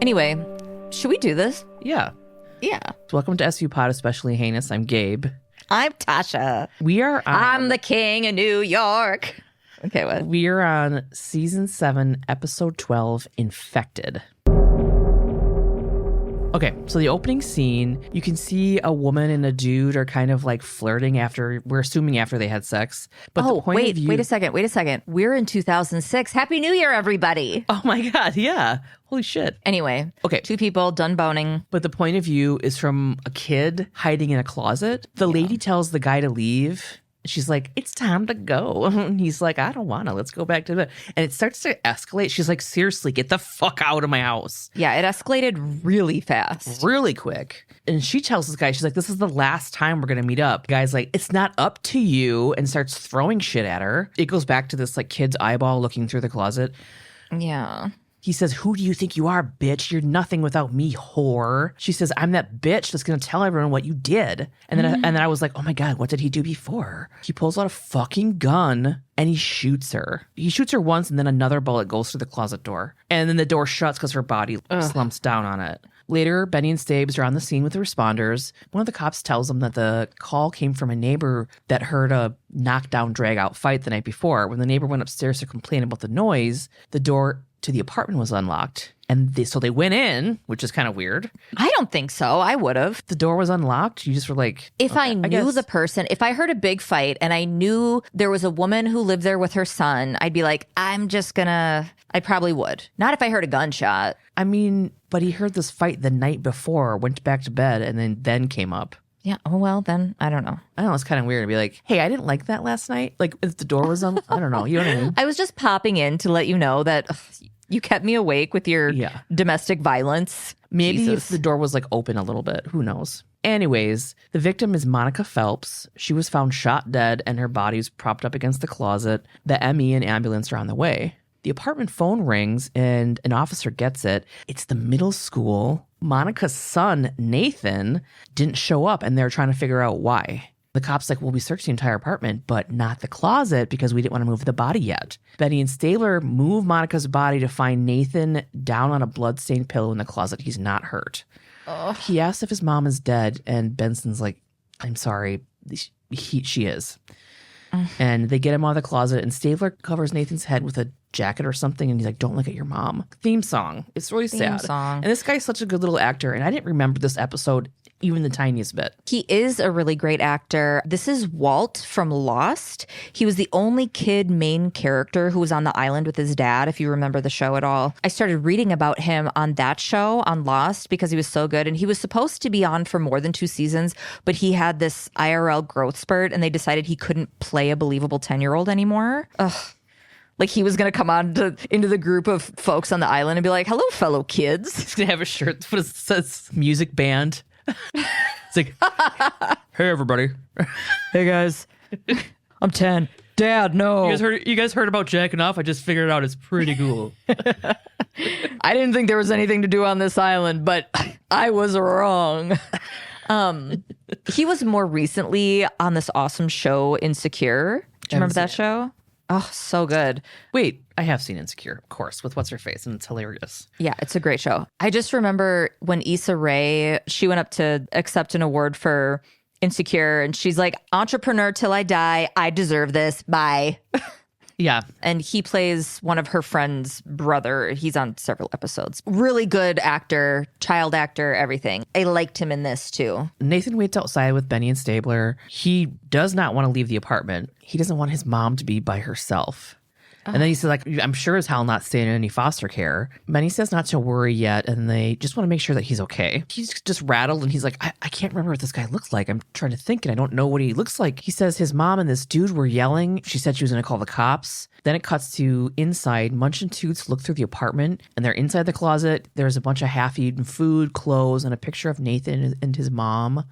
Anyway, should we do this? Yeah. Yeah. Welcome to SU Pod, Especially Heinous. I'm Gabe. I'm Tasha. We are on... I'm the king of New York. Okay, what? We are on Season 7, Episode 12, Infected. Okay, so the opening scene, you can see a woman and a dude are kind of like flirting we're assuming after they had sex. But wait a second. We're in 2006. Happy New Year, everybody. Oh my God, yeah. Holy shit. Anyway, okay, 2 people done boning. But the point of view is from a kid hiding in a closet. The lady tells the guy to leave. She's like, it's time to go. And he's like, I don't want to. Let's go back to bed. And it starts to escalate. She's like, seriously, get the fuck out of my house. Yeah, it escalated really fast. Really quick. And she tells this guy, she's like, this is the last time we're going to meet up. The guy's like, it's not up to you, and starts throwing shit at her. It goes back to this like kid's eyeball looking through the closet. Yeah. He says, who do you think you are, bitch? You're nothing without me, whore. She says, I'm that bitch that's going to tell everyone what you did. And then I was like, oh my God, what did he do before? He pulls out a fucking gun and he shoots her. He shoots her once and then another bullet goes through the closet door. And then the door shuts because her body slumps down on it. Later, Benny and Stabes are on the scene with the responders. One of the cops tells them that the call came from a neighbor that heard a knockdown, drag-out fight the night before. When the neighbor went upstairs to complain about the noise, the door to the apartment was unlocked. And so they went in, which is kind of weird. I don't think so. I would have. The door was unlocked. You just were like... If okay, I knew the person, if I heard a big fight and I knew there was a woman who lived there with her son, I'd be like, I probably would. Not if I heard a gunshot. I mean, but he heard this fight the night before, went back to bed, and then came up. Yeah. Oh, well, then I don't know. I don't know. It's kind of weird to be like, hey, I didn't like that last night. Like, if the door was on, I don't know. You know what I mean? I was just popping in to let you know that you kept me awake with your domestic violence. Maybe if the door was like open a little bit. Who knows? Anyways, the victim is Monica Phelps. She was found shot dead and her body was propped up against the closet. The ME and ambulance are on the way. The apartment phone rings and an officer gets it. It's the middle school. Monica's son, Nathan, didn't show up and they're trying to figure out why. The cop's like, well, we searched the entire apartment, but not the closet because we didn't want to move the body yet. Benny and Stabler move Monica's body to find Nathan down on a bloodstained pillow in the closet. He's not hurt. He asks if his mom is dead, and Benson's like, I'm sorry, she is. And they get him out of the closet, and Stabler covers Nathan's head with a jacket or something, and he's like, don't look at your mom. Theme song. It's really sad. And this guy's such a good little actor, and I didn't remember this episode even the tiniest bit. He is a really great actor. This is Walt from Lost. He was the only kid main character who was on the island with his dad, if you remember the show at all. I started reading about him on that show, on Lost, because he was so good. And he was supposed to be on for more than 2 seasons, but he had this IRL growth spurt, and they decided he couldn't play a believable 10-year-old anymore. Ugh. Like he was going to come on into the group of folks on the island and be like, hello, fellow kids. He's going to have a shirt that says music band. It's like, hey, everybody. Hey, guys. I'm 10. Dad, no. You guys heard about jacking off? I just figured it out. It's pretty cool. I didn't think there was anything to do on this island, but I was wrong. He was more recently on this awesome show, Insecure. Do you remember that show? Oh, so good. Wait, I have seen Insecure, of course, with What's-Her-Face, and it's hilarious. Yeah, it's a great show. I just remember when Issa Rae, she went up to accept an award for Insecure, and she's like, entrepreneur till I die. I deserve this. Bye. Yeah. And he plays one of her friend's brother. He's on several episodes. Really good actor, child actor, everything. I liked him in this too. Nathan waits outside with Benny and Stabler. He does not want to leave the apartment. He doesn't want his mom to be by herself. And then he says, like, I'm sure as hell not staying in any foster care. Benny says not to worry yet, and they just want to make sure that he's okay. He's just rattled, and he's like, I can't remember what this guy looks like. I'm trying to think, and I don't know what he looks like. He says his mom and this dude were yelling. She said she was going to call the cops. Then it cuts to inside. Munch and Toots look through the apartment, and they're inside the closet. There's a bunch of half-eaten food, clothes, and a picture of Nathan and his mom.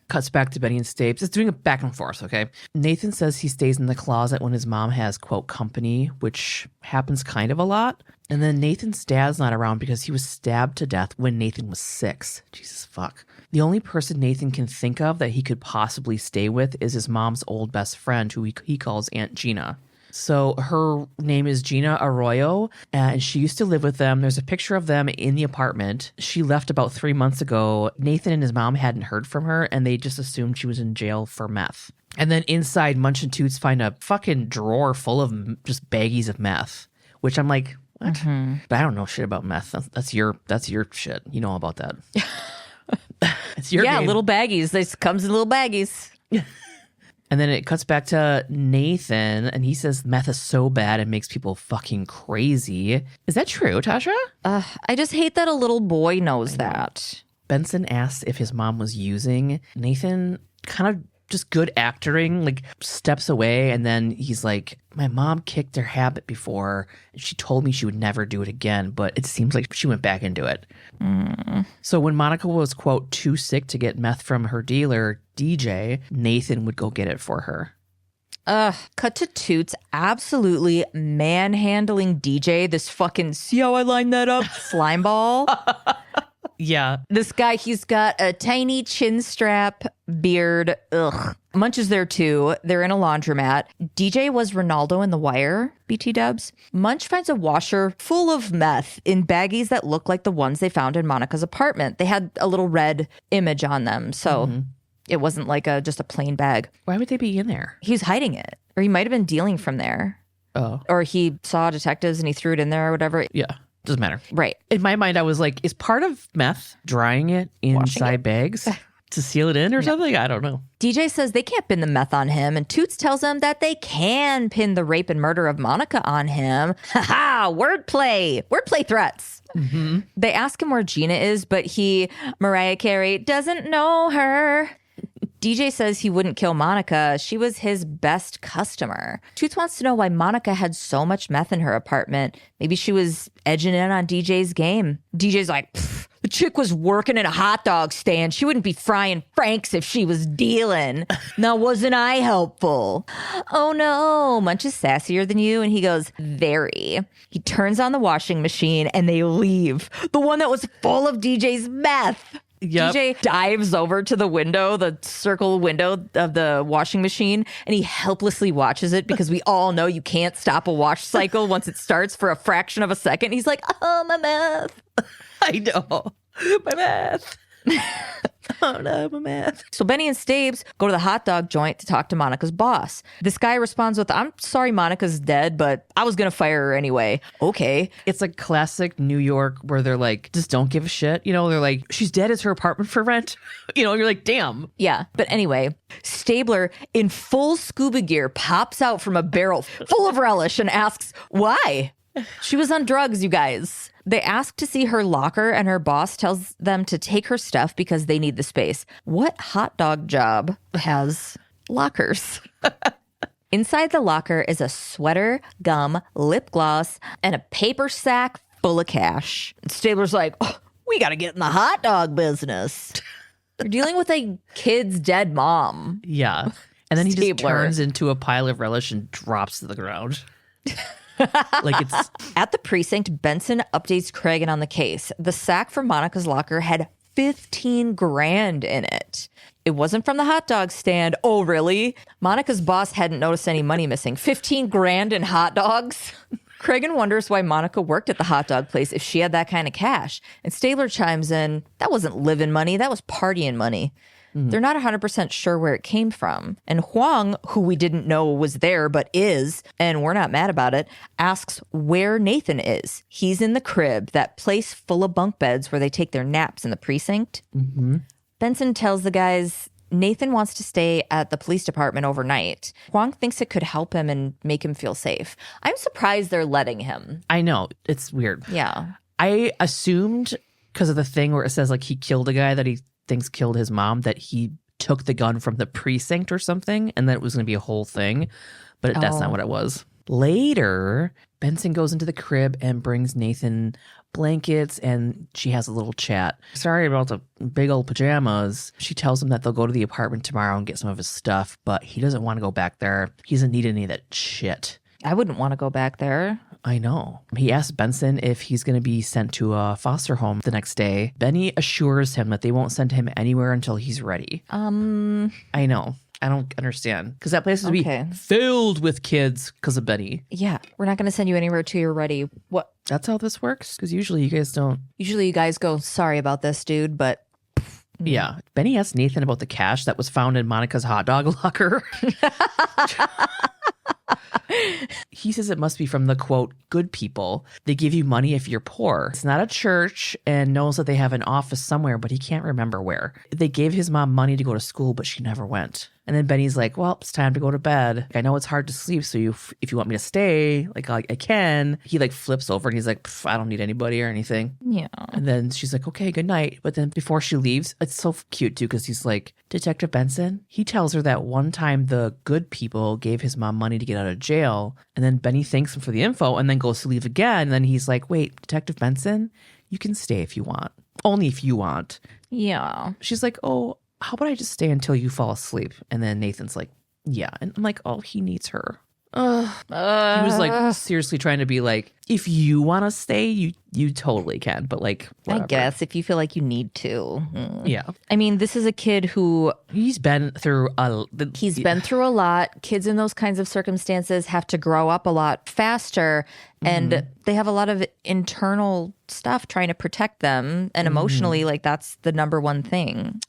Cuts back to Benny and Stapes. It's doing a back and forth, okay? Nathan says he stays in the closet when his mom has, quote, company, which happens kind of a lot. And then Nathan's dad's not around because he was stabbed to death when Nathan was 6. Jesus fuck. The only person Nathan can think of that he could possibly stay with is his mom's old best friend, who he calls Aunt Gina. So her name is Gina Arroyo, and she used to live with them. There's a picture of them in the apartment. She left about 3 months ago. Nathan and his mom hadn't heard from her, and they just assumed she was in jail for meth. And then inside, Munch and Toots find a fucking drawer full of just baggies of meth, which I'm like, what? Mm-hmm. But I don't know shit about meth. That's your shit. You know all about that. It's your game. Little baggies. This comes in little baggies. And then it cuts back to Nathan, and he says meth is so bad it makes people fucking crazy. Is that true, Tasha? I just hate that a little boy knows that. Benson asks if his mom was using. Nathan kind of just good acting, like steps away, and then he's like, my mom kicked her habit before, and she told me she would never do it again, but it seems like she went back into it. So when Monica was, quote, too sick to get meth from her dealer, DJ, Nathan would go get it for her. Cut to Toots absolutely manhandling DJ, this fucking, see how I lined that up, slime ball. Yeah. This guy, he's got a tiny chin strap, beard. Ugh. Munch is there too. They're in a laundromat. DJ was Ronaldo in The Wire, BT dubs. Munch finds a washer full of meth in baggies that look like the ones they found in Monica's apartment. They had a little red image on them, so it wasn't like just a plain bag. Why would they be in there? He's hiding it. Or he might have been dealing from there. Oh. Or he saw detectives and he threw it in there or whatever. Yeah. Doesn't matter. Right. In my mind, I was like, is part of meth drying it inside bags to seal it in or something? I don't know. DJ says they can't pin the meth on him, and Toots tells him that they can pin the rape and murder of Monica on him. Ha ha! Wordplay! Wordplay threats. Mm-hmm. They ask him where Gina is, but Mariah Carey, doesn't know her. DJ says he wouldn't kill Monica. She was his best customer. Toots wants to know why Monica had so much meth in her apartment. Maybe she was edging in on DJ's game. DJ's like, the chick was working in a hot dog stand. She wouldn't be frying Franks if she was dealing. Now, wasn't I helpful? Oh no, Munch is sassier than you. And he goes, very. He turns on the washing machine and they leave. The one that was full of DJ's meth. Yep. DJ dives over to the window, the circle window of the washing machine, and he helplessly watches it because we all know you can't stop a wash cycle once it starts for a fraction of a second. He's like, oh, my meth. I know. My meth. Oh no, my meth. So Benny and Stabes go to the hot dog joint to talk to Monica's boss. This guy responds with, I'm sorry Monica's dead, but I was going to fire her anyway. Okay. It's like classic New York where they're like, just don't give a shit. You know, they're like, she's dead. It's her apartment for rent. You know, you're like, damn. Yeah. But anyway, Stabler in full scuba gear pops out from a barrel full of relish and asks, why? She was on drugs, you guys. They ask to see her locker and her boss tells them to take her stuff because they need the space. What hot dog job has lockers? Inside the locker is a sweater, gum, lip gloss, and a paper sack full of cash. Stabler's like, oh, we got to get in the hot dog business. You're dealing with a kid's dead mom. Yeah. And then he just turns into a pile of relish and drops to the ground. Like it's at the precinct, Benson updates Cregan on the case. The sack from Monica's locker had 15 grand in it. It wasn't from the hot dog stand. Oh, really? Monica's boss hadn't noticed any money missing. 15 grand in hot dogs? Cregan wonders why Monica worked at the hot dog place if she had that kind of cash. And Stabler chimes in, that wasn't living money, that was partying money. They're not 100% sure where it came from. And Huang, who we didn't know was there but is, and we're not mad about it, asks where Nathan is. He's in the crib, that place full of bunk beds where they take their naps in the precinct. Mm-hmm. Benson tells the guys Nathan wants to stay at the police department overnight. Huang thinks it could help him and make him feel safe. I'm surprised they're letting him. I know. It's weird. Yeah. I assumed because of the thing where it says like he killed a guy that he thinks killed his mom, that he took the gun from the precinct or something and that it was going to be a whole thing. But that's not what it was. Later, Benson goes into the crib and brings Nathan blankets and she has a little chat. Sorry about the big old pajamas. She tells him that they'll go to the apartment tomorrow and get some of his stuff, but he doesn't want to go back there. He doesn't need any of that shit. I wouldn't want to go back there. I know. He asks Benson if he's going to be sent to a foster home the next day. Benny assures him that they won't send him anywhere until he's ready. I know. I don't understand. Because that place would be Okay. filled with kids because of Benny. Yeah, we're not going to send you anywhere till you're ready. What? That's how this works? Because usually you guys don't. Usually you guys go, sorry about this, dude, but Yeah. Benny asked Nathan about the cash that was found in Monica's hot dog locker. He says it must be from the, quote, good people. They give you money if you're poor. It's not a church and knows that they have an office somewhere, but he can't remember where. They gave his mom money to go to school, but she never went. And then Benny's like, well, it's time to go to bed. I know it's hard to sleep, so if you want me to stay, like I can. He like flips over and he's like, I don't need anybody or anything. yeah. And then she's like, okay, good night. But then before she leaves, it's so cute too, because he's like, Detective Benson? He tells her that one time the good people gave his mom money to get out of jail. And then Benny thanks him for the info and then goes to leave again. And then he's like, wait, Detective Benson, you can stay if you want. Only if you want. Yeah. She's like, oh, how about I just stay until you fall asleep? And then Nathan's like, yeah. And I'm like, oh, he needs her. He was like seriously trying to be like, if you want to stay, you totally can. But like, whatever. I guess if you feel like you need to. Yeah. I mean, this is a kid who He's been through he's been through a lot. Kids in those kinds of circumstances have to grow up a lot faster, and they have a lot of internal stuff trying to protect them. And emotionally, like that's the number one thing.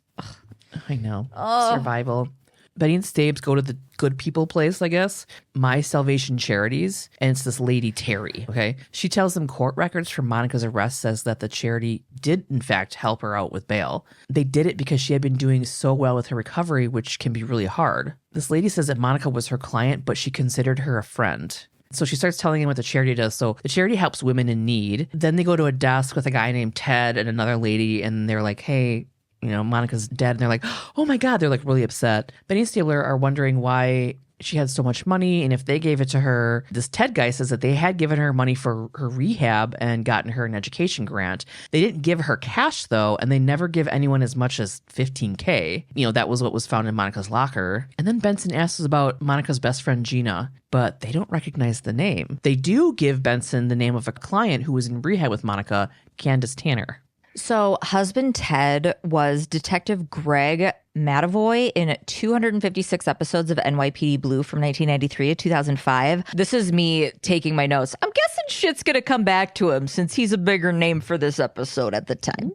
I know. Survival. Benny and Stabes go to the good people place, I guess, My Salvation Charities, and it's this lady, Terry, okay? She tells them court records from Monica's arrest says that the charity did, in fact, help her out with bail. They did it because she had been doing so well with her recovery, which can be really hard. This lady says that Monica was her client, but she considered her a friend. So she starts telling him what the charity does. So the charity helps women in need. Then they go to a desk with a guy named Ted and another lady, and they're like, hey, you know, Monica's dead. And they're like, oh my God, they're like really upset. Benny and Stabler are wondering why she had so much money and if they gave it to her. This Ted guy says that they had given her money for her rehab and gotten her an education grant. They didn't give her cash though, and they never give anyone as much as $15K. You know, that was what was found in Monica's locker. And then Benson asks about Monica's best friend Gina, but they don't recognize the name. They do give Benson the name of a client who was in rehab with Monica, Candace Tanner. So husband Ted was Detective Greg Matavoy in 256 episodes of NYPD Blue from 1993 to 2005. This is me taking my notes. I'm guessing shit's going to come back to him since he's a bigger name for this episode at the time.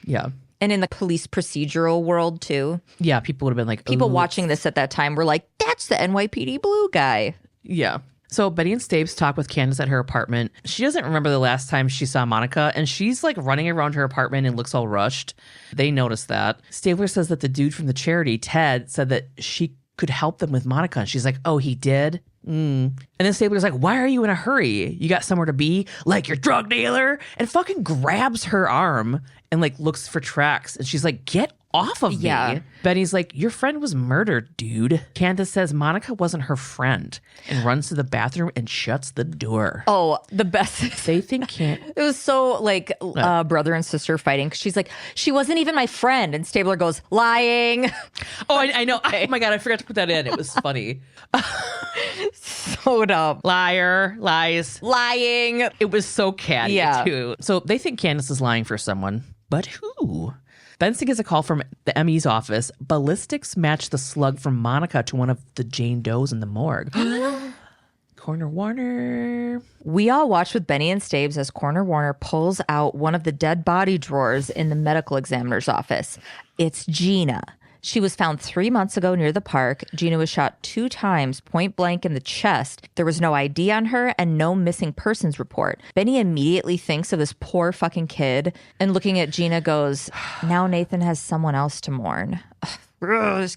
Yeah. And in the police procedural world too. Yeah, people would have been like... People "Ooh." watching this at that time were like, that's the NYPD Blue guy. Yeah. So Betty and Stabes talk with Candace at her apartment. She doesn't remember the last time she saw Monica, and she's like running around her apartment and looks all rushed. They notice that. Stabler says that the dude from the charity, Ted, said that she could help them with Monica. And she's like, oh, he did? And then Stabler's like, why are you in a hurry? You got somewhere to be? Like your drug dealer? And fucking grabs her arm and like looks for tracks. And she's like, get off of me. Betty's like, your friend was murdered, dude. Candace says Monica wasn't her friend and runs to the bathroom and shuts the door. Oh, the best. They think It was so like brother and sister fighting because she's like, she wasn't even my friend. And Stabler goes, lying. Oh, I know. Oh my God, I forgot to put that in. It was funny. So dumb. Liar, lies. Lying. It was so catty too. So they think Candace is lying for someone. But who? Benson gets a call from the ME's office. Ballistics match the slug from Monica to one of the Jane Does in the morgue. Coroner Warner. We all watch with Benny and Stabes as Coroner Warner pulls out one of the dead body drawers in the medical examiner's office. It's Gina. She was found 3 months ago near the park. Gina was shot 2 times, point blank in the chest. There was no ID on her and no missing persons report. Benny immediately thinks of this poor fucking kid and looking at Gina goes, now Nathan has someone else to mourn. Ugh, this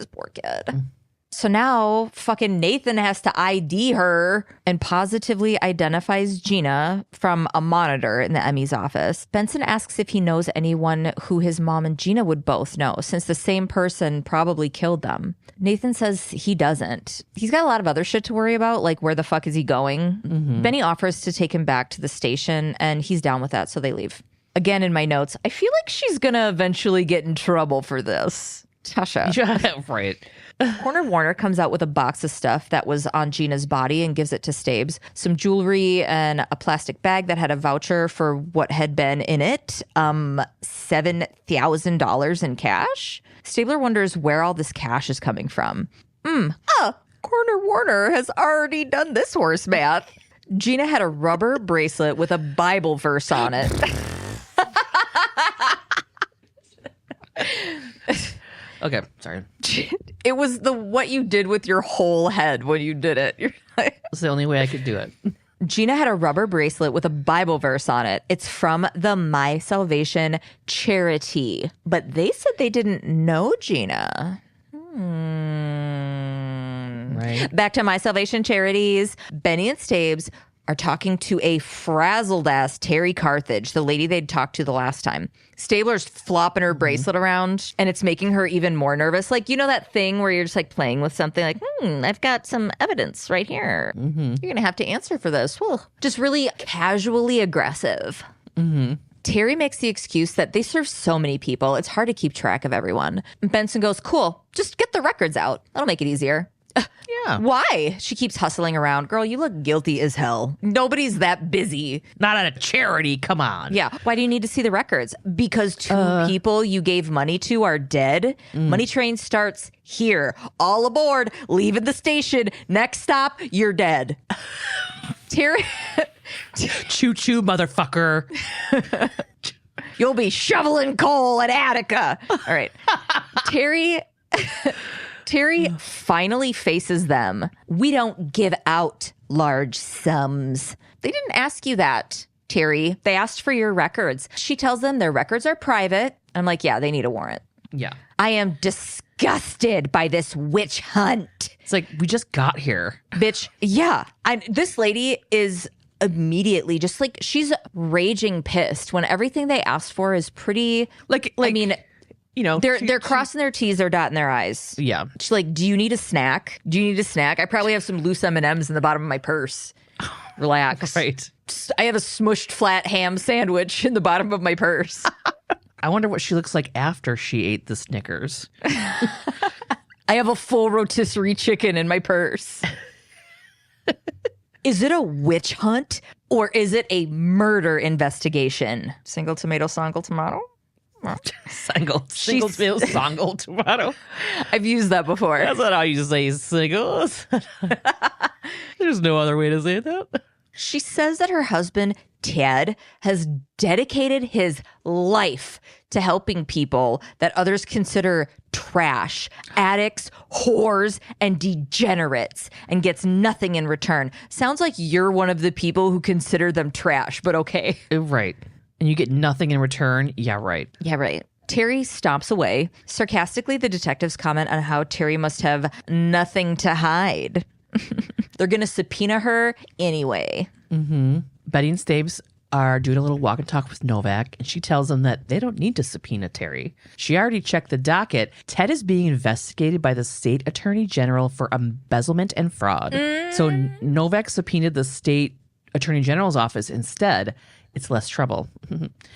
poor kid. So now fucking Nathan has to ID her and positively identifies Gina from a monitor in the ME's office. Benson asks if he knows anyone who his mom and Gina would both know, since the same person probably killed them. Nathan says he doesn't. He's got a lot of other shit to worry about, like where the fuck is he going? Benny offers to take him back to the station, and he's down with that, so they leave. Again, in my notes, I feel like she's gonna eventually get in trouble for this. Tasha. Yeah, right. Coroner Warner comes out with a box of stuff that was on Gina's body and gives it to Stabes. Some jewelry and a plastic bag that had a voucher for what had been in it. $7,000 in cash. Stabler wonders where all this cash is coming from. Corner Warner has already done this horse math. Gina had a rubber bracelet with a Bible verse on it. Okay, sorry. It was what you did with your whole head when you did it. You're like... That's the only way I could do it. Gina had a rubber bracelet with a Bible verse on it. It's from the My Salvation charity. But they said they didn't know Gina. Right. Back to My Salvation charities. Benny and Stabes are talking to a frazzled ass Terry Carthage, the lady they'd talked to the last time. Stabler's flopping her bracelet around, and it's making her even more nervous. Like, you know that thing where you're just like playing with something like, I've got some evidence right here. You're going to have to answer for this. Whew. Just really casually aggressive. Terry makes the excuse that they serve so many people, it's hard to keep track of everyone. Benson goes, cool, just get the records out. That'll make it easier. Yeah. Why? She keeps hustling around. Girl, you look guilty as hell. Nobody's that busy. Not at a charity. Come on. Yeah. Why do you need to see the records? Because two people you gave money to are dead. Money train starts here. All aboard. Leaving the station. Next stop, you're dead. Terry. Choo choo, motherfucker. You'll be shoveling coal at Attica. All right. Terry finally faces them. We don't give out large sums. They didn't ask you that, Terry. They asked for your records. She tells them their records are private. I'm like, yeah, they need a warrant. Yeah. I am disgusted by this witch hunt. It's like, we just got here. Bitch, yeah. This lady is immediately just like, she's raging pissed when everything they asked for is pretty, I mean... You know, they're crossing their T's, they're dotting their I's. Yeah. She's like, do you need a snack? Do you need a snack? I probably have some loose M&Ms in the bottom of my purse. Relax. Right. I have a smushed flat ham sandwich in the bottom of my purse. I wonder what she looks like after she ate the Snickers. I have a full rotisserie chicken in my purse. Is it a witch hunt or is it a murder investigation? Single tomato, songle tomato? Single tomato. I've used that before. That's not how you say singles. There's no other way to say that. She says that her husband, Ted, has dedicated his life to helping people that others consider trash, addicts, whores, and degenerates, and gets nothing in return. Sounds like you're one of the people who consider them trash, but okay. Right. And you get nothing in return? Yeah, right. Yeah, right. Terry stomps away. Sarcastically, the detectives comment on how Terry must have nothing to hide. They're going to subpoena her anyway. Betty and Stabes are doing a little walk and talk with Novak, and she tells them that they don't need to subpoena Terry. She already checked the docket. Ted is being investigated by the state attorney general for embezzlement and fraud. So Novak subpoenaed the state attorney general's office instead. It's less trouble.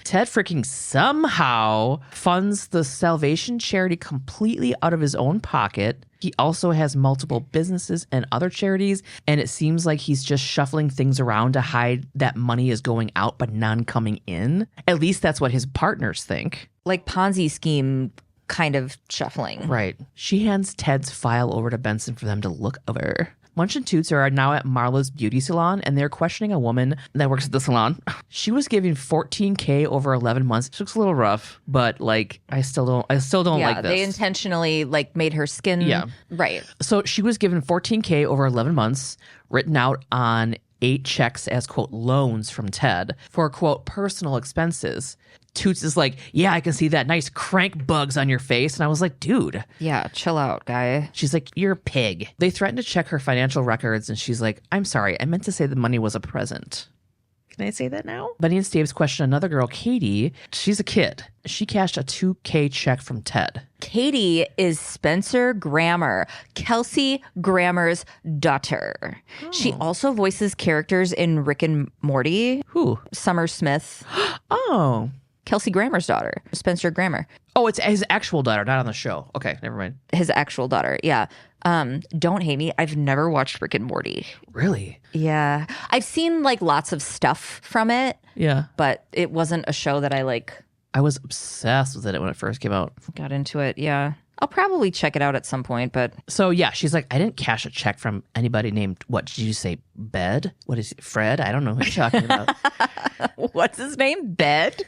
Ted freaking somehow funds the Salvation charity completely out of his own pocket. He also has multiple businesses and other charities, and it seems like he's just shuffling things around to hide that money is going out but none coming in. At least that's what his partners think. Like Ponzi scheme kind of shuffling. Right. She hands Ted's file over to Benson for them to look over. Munch and Toots are now at Marla's beauty salon, and they're questioning a woman that works at the salon. She was giving $14,000 over 11 months. It looks a little rough, but like I still don't like this. They intentionally like made her skin. Yeah. Right. So she was given $14,000 over 11 months, written out on 8 checks as, quote, loans from Ted for, quote, personal expenses. Toots is like, yeah, I can see that nice crank bugs on your face. And I was like, dude. Yeah, chill out, guy. She's like, you're a pig. They threatened to check her financial records. And she's like, I'm sorry. I meant to say the money was a present. Can I say that now? Benny and Staves question another girl, Katie. She's a kid. She cashed a $2,000 check from Ted. Katie is Spencer Grammer, Kelsey Grammer's daughter. Oh. She also voices characters in Rick and Morty. Who? Summer Smith. Oh. Kelsey Grammer's daughter, Spencer Grammer. Oh, it's his actual daughter, not on the show. Okay, never mind. His actual daughter, yeah. Don't hate me. I've never watched Rick and Morty. Really? Yeah. I've seen like lots of stuff from it. Yeah. But it wasn't a show that I like. I was obsessed with it when it first came out. Got into it, yeah. I'll probably check it out at some point, but So yeah, she's like, I didn't cash a check from anybody named, what did you say, Bed? What is it, Fred? I don't know who you're talking about. what's his name? Bed?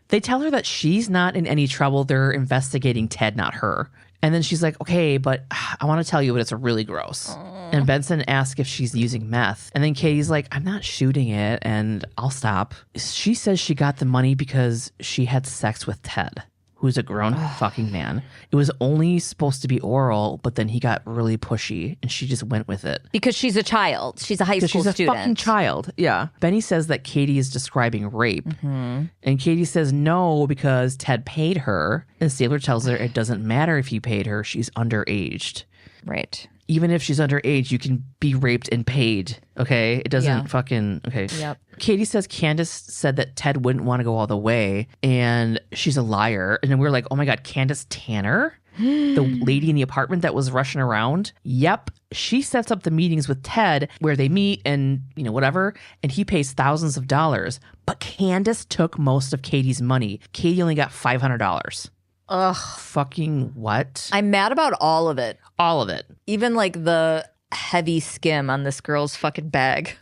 They tell her that she's not in any trouble. They're investigating Ted, not her. And then she's like, okay, but I want to tell you, but it's really gross. And Benson asks if she's using meth. And then Katie's like, I'm not shooting it, and I'll stop. She says she got the money because she had sex with Ted, who's a grown fucking man. It was only supposed to be oral, but then he got really pushy, and she just went with it. Because she's a child. She's a high school student. She's a fucking child. Yeah. Benny says that Katie is describing rape. And Katie says no because Ted paid her. And Stabler tells her it doesn't matter if he paid her. She's underaged. Right. Even if she's underage, you can be raped and paid. Okay? It doesn't fucking... Okay. Yep. Katie says Candace said that Ted wouldn't want to go all the way. And she's a liar. And then we're like, oh my God, Candace Tanner? The lady in the apartment that was rushing around? Yep. She sets up the meetings with Ted where they meet and, you know, whatever. And he pays thousands of dollars. But Candace took most of Katie's money. Katie only got $500. Ugh. Fucking what? I'm mad about all of it. All of it. Even like the heavy skim on this girl's fucking bag.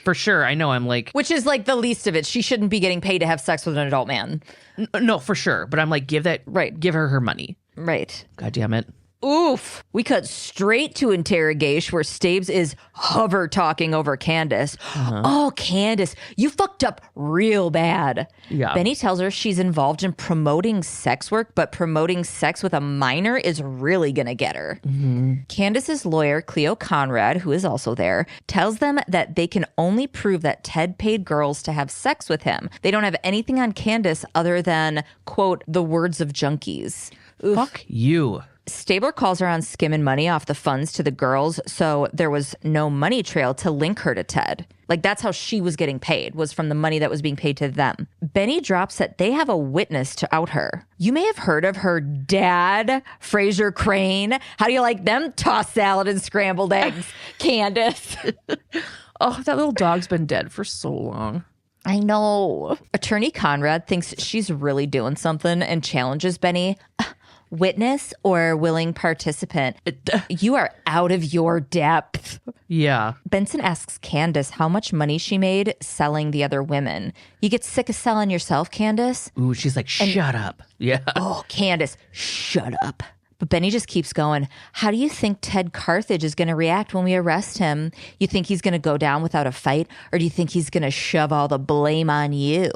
For sure. I know. I'm like... Which is like the least of it. She shouldn't be getting paid to have sex with an adult man. No, for sure. But I'm like, give her her money. Right. God damn it. Oof. We cut straight to interrogation where Stabes is hover talking over Candace. Oh, Candace, you fucked up real bad. Yeah. Benny tells her she's involved in promoting sex work, but promoting sex with a minor is really going to get her. Candace's lawyer, Cleo Conrad, who is also there, tells them that they can only prove that Ted paid girls to have sex with him. They don't have anything on Candace other than, quote, the words of junkies. Oof. Fuck you. Stabler calls her on skimming money off the funds to the girls, so there was no money trail to link her to Ted. Like, that's how she was getting paid, was from the money that was being paid to them. Benny drops that they have a witness to out her. You may have heard of her dad, Fraser Crane. How do you like them tossed salad and scrambled eggs, Candace? Oh, that little dog's been dead for so long. I know. Attorney Conrad thinks she's really doing something and challenges Benny. Witness or willing participant, you are out of your depth. Yeah. Benson asks Candace how much money she made selling the other women. You get sick of selling yourself, Candace? Ooh, she's like, shut up. Yeah. Oh, Candace, shut up. But Benny just keeps going. How do you think Ted Carthage is going to react when we arrest him? You think he's going to go down without a fight? Or do you think he's going to shove all the blame on you?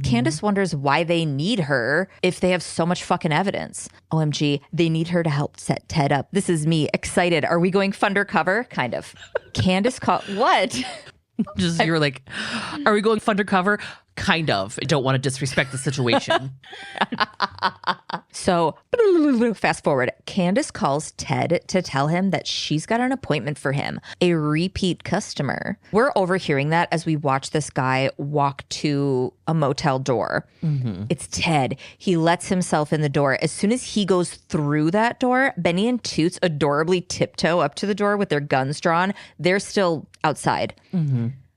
Candace wonders why they need her if they have so much fucking evidence. OMG, they need her to help set Ted up. This is me, excited. Are we going undercover? Kind of. Candace what? Just you're like, are we going undercover? Kind of. I don't want to disrespect the situation. So, fast forward. Candace calls Ted to tell him that she's got an appointment for him, a repeat customer. We're overhearing that as we watch this guy walk to a motel door. It's Ted. He lets himself in the door. As soon as he goes through that door, Benny and Toots adorably tiptoe up to the door with their guns drawn. They're still outside.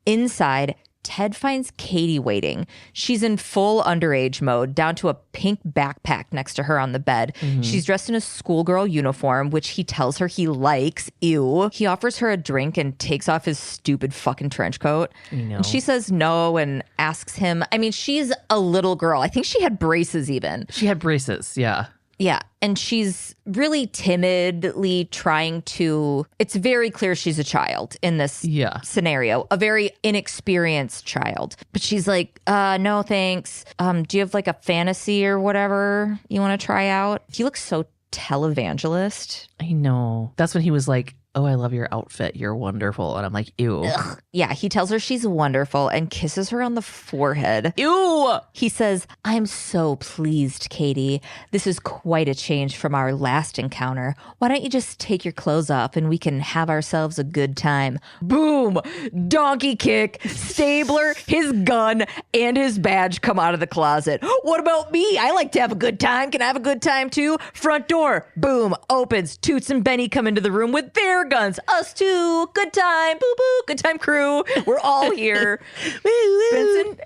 Inside, Ted finds Katie waiting. She's in full underage mode, down to a pink backpack next to her on the bed. She's dressed in a schoolgirl uniform, which he tells her he likes. Ew. He offers her a drink and takes off his stupid fucking trench coat. And she says no and asks him. I mean, she's a little girl. I think she had braces even. She had braces, yeah. Yeah. And she's really timidly trying to, it's very clear she's a child in this scenario, a very inexperienced child. But she's like, no, thanks. Do you have like a fantasy or whatever you want to try out? He looks so televangelist. I know. That's when he was like, oh, I love your outfit. You're wonderful. And I'm like, ew. Ugh. Yeah, he tells her she's wonderful and kisses her on the forehead. Ew. He says, I'm so pleased, Katie. This is quite a change from our last encounter. Why don't you just take your clothes off and we can have ourselves a good time? Boom! Donkey kick, Stabler, his gun, and his badge come out of the closet. What about me? I like to have a good time. Can I have a good time too? Front door, boom, opens. Toots and Benny come into the room with their guns. Us too. Good time. Boo boo. Good time crew. We're all here. Benson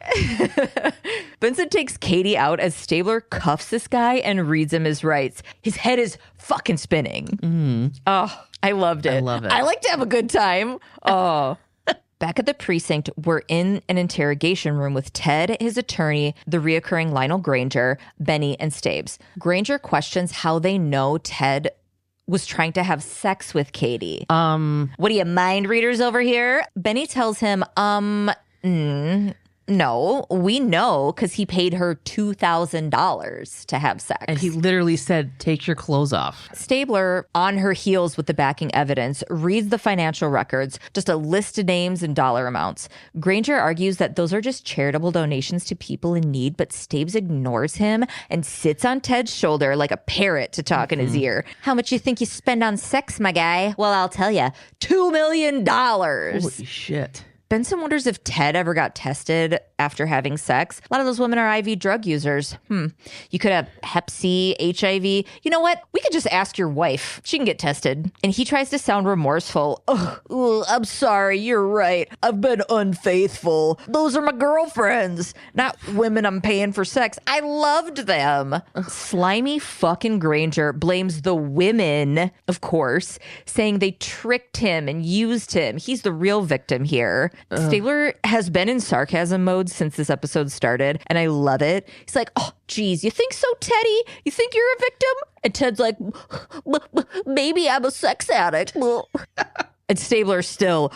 Benson takes Katie out as Stabler cuffs this guy and reads him his rights. His head is fucking spinning. Oh, I loved it. I love it. I like to have a good time. Oh. Back at the precinct, we're in an interrogation room with Ted, his attorney, the reoccurring Lionel Granger, Benny, and Stabes. Granger questions how they know Ted was trying to have sex with Katie. What are you, mind readers over here? Benny tells him, no, we know because he paid her $2,000 to have sex. And he literally said, take your clothes off. Stabler, on her heels with the backing evidence, reads the financial records, just a list of names and dollar amounts. Granger argues that those are just charitable donations to people in need, but Stabes ignores him and sits on Ted's shoulder like a parrot to talk in his ear. How much you think you spend on sex, my guy? Well, I'll tell you, $2 million. Holy shit. Benson wonders if Ted ever got tested after having sex. A lot of those women are IV drug users. You could have Hep C, HIV. You know what? We could just ask your wife. She can get tested. And he tries to sound remorseful. I'm sorry. You're right. I've been unfaithful. Those are my girlfriends, not women I'm paying for sex. I loved them. Slimy fucking Granger blames the women, of course, saying they tricked him and used him. He's the real victim here. Stabler has been in sarcasm mode since this episode started, and I love it. He's like, oh, geez, you think so, Teddy? You think you're a victim? And Ted's like, maybe I'm a sex addict. And Stabler still,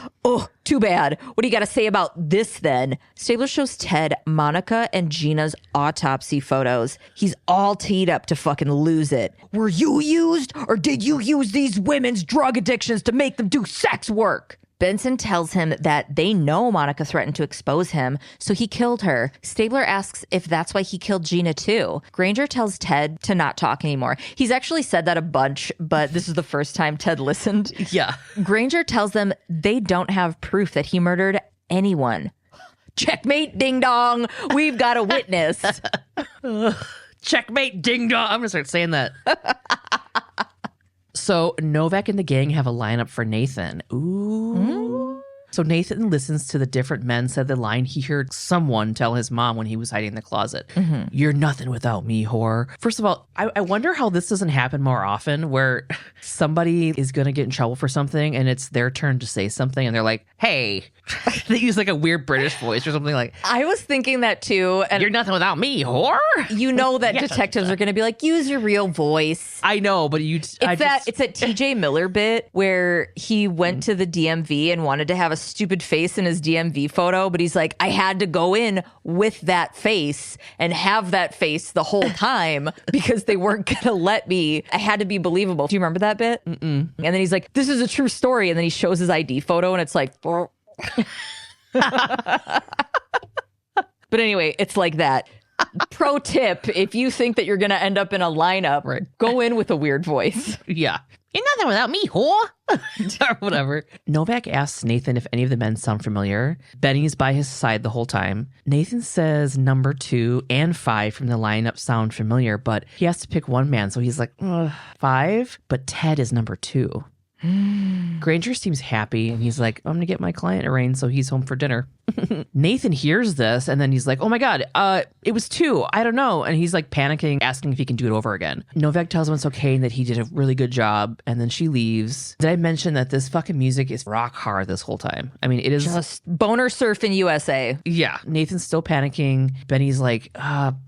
too bad. What do you got to say about this then? Stabler shows Ted Monica and Gina's autopsy photos. He's all teed up to fucking lose it. Were you used, or did you use these women's drug addictions to make them do sex work? Benson tells him that they know Monica threatened to expose him, so he killed her. Stabler asks if that's why he killed Gina too. Granger tells Ted to not talk anymore. He's actually said that a bunch, but this is the first time Ted listened. Yeah. Granger tells them they don't have proof that he murdered anyone. Checkmate, ding dong. We've got a witness. Checkmate, ding dong. I'm going to start saying that. So Novak and the gang have a lineup for Nathan. Ooh. So Nathan listens to the different men said the line he heard someone tell his mom when he was hiding in the closet. You're nothing without me, whore. First of all, I wonder how this doesn't happen more often, where somebody is going to get in trouble for something and it's their turn to say something and they're like, hey. They use like a weird British voice or something like. I was thinking that too. And you're nothing without me, whore. You know that detectives are going to be like, use your real voice. I know, but it's that TJ Miller bit where he went to the DMV and wanted to have a stupid face in his DMV photo, but he's like, I had to go in with that face and have that face the whole time because they weren't going to let me. I had to be believable. Do you remember that bit? And then he's like, this is a true story. And then he shows his ID photo and it's like, but anyway, it's like that. Pro tip, if you think that you're going to end up in a lineup, go in with a weird voice. Yeah. You're nothing without me, whore. Or whatever. Novak asks Nathan if any of the men sound familiar. Benny's by his side the whole time. Nathan says number 2 and 5 from the lineup sound familiar, but he has to pick one man. So he's like, 5? But Ted is number 2. Granger seems happy and he's like, I'm gonna get my client arraigned, so he's home for dinner. Nathan hears this and then he's like, oh my god, it was 2, I don't know, and he's like panicking, asking if he can do it over again. Novak tells him it's okay and that he did a really good job, and then she leaves. Did I mention that this fucking music is rock hard this whole time? I mean, it is just boner surfing USA. Yeah. Nathan's still panicking. Benny's like,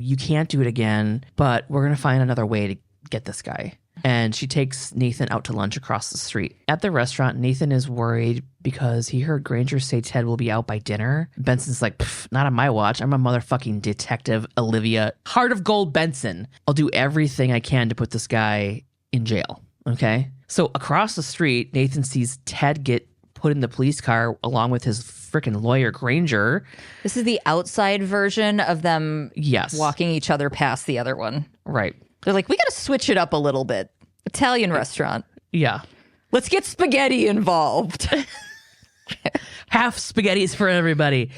you can't do it again, but we're gonna find another way to get this guy. And she takes Nathan out to lunch across the street. At the restaurant, Nathan is worried because he heard Granger say Ted will be out by dinner. Benson's like, not on my watch. I'm a motherfucking detective, Olivia. Heart of Gold Benson. I'll do everything I can to put this guy in jail. Okay? So across the street, Nathan sees Ted get put in the police car along with his freaking lawyer, Granger. This is the outside version of them walking each other past the other one. Right. They're like, we got to switch it up a little bit. Italian restaurant. Yeah. Let's get spaghetti involved. Half spaghettis for everybody.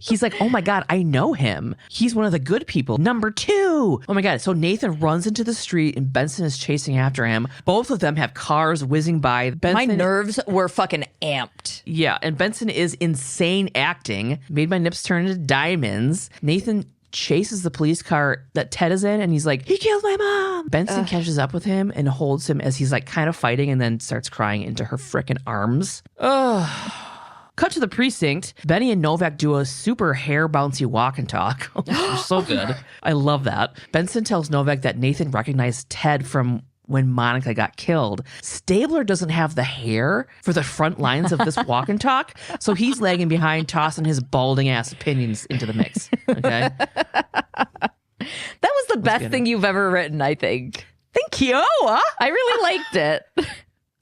He's like, oh my God, I know him. He's one of the good people. Number 2. Oh my God. So Nathan runs into the street and Benson is chasing after him. Both of them have cars whizzing by. My nerves were fucking amped. Yeah. And Benson is insane acting. Made my nips turn into diamonds. Nathan chases the police car that Ted is in and he's like, he killed my mom. Benson catches up with him and holds him as he's like kind of fighting and then starts crying into her frickin' arms. Ugh. Cut to the precinct. Benny and Novak do a super hair bouncy walk and talk. So good. I love that. Benson tells Novak that Nathan recognized Ted from when Monica got killed. Stabler doesn't have the hair for the front lines of this walk and talk, so he's lagging behind, tossing his balding ass opinions into the mix. Okay? That was the best thing you've ever written, I think. Thank you. I really liked it.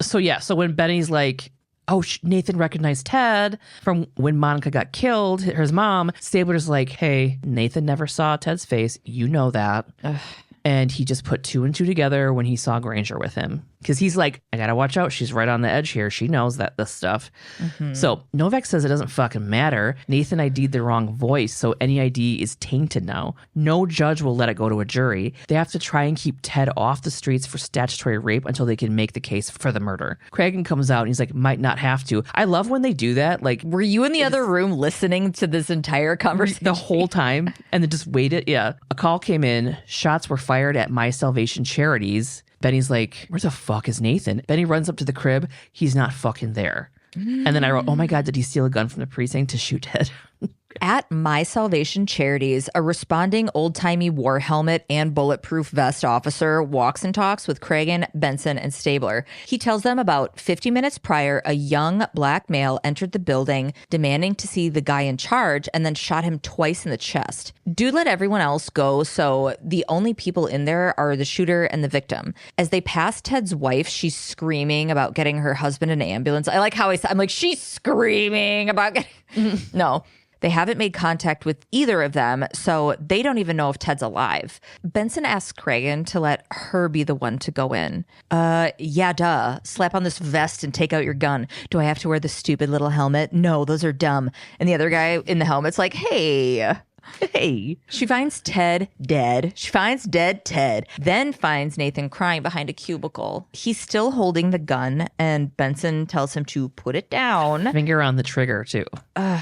So when Benny's like, oh, Nathan recognized Ted from when Monica got killed, his mom, Stabler's like, hey, Nathan never saw Ted's face. You know that. Ugh. And he just put 2 and 2 together when he saw Granger with him. Because he's like, I gotta watch out. She's right on the edge here. She knows this stuff. Mm-hmm. So Novak says it doesn't fucking matter. Nathan ID'd the wrong voice, so any ID is tainted now. No judge will let it go to a jury. They have to try and keep Ted off the streets for statutory rape until they can make the case for the murder. Cragen comes out and he's like, might not have to. I love when they do that. Like, were you in the other room listening to this entire conversation? The whole time and then just waited? Yeah. A call came in. Shots were fired at My Salvation Charities. Benny's like, where the fuck is Nathan? Benny runs up to the crib. He's not fucking there. And then I wrote, oh my God, did he steal a gun from the precinct to shoot Ted? At My Salvation Charities, a responding old-timey war helmet and bulletproof vest officer walks and talks with Cragen, Benson, and Stabler. He tells them about 50 minutes prior, a young black male entered the building demanding to see the guy in charge and then shot him twice in the chest. Dude let everyone else go, so the only people in there are the shooter and the victim. As they pass Ted's wife, she's screaming about getting her husband an ambulance. I like how I'm like, she's screaming about getting... No. They haven't made contact with either of them, so they don't even know if Ted's alive. Benson asks Cragen to let her be the one to go in. Yeah, duh. Slap on this vest and take out your gun. Do I have to wear the stupid little helmet? No, those are dumb. And the other guy in the helmet's like, hey. She finds Ted dead. She finds dead Ted, then finds Nathan crying behind a cubicle. He's still holding the gun, and Benson tells him to put it down. Finger on the trigger, too.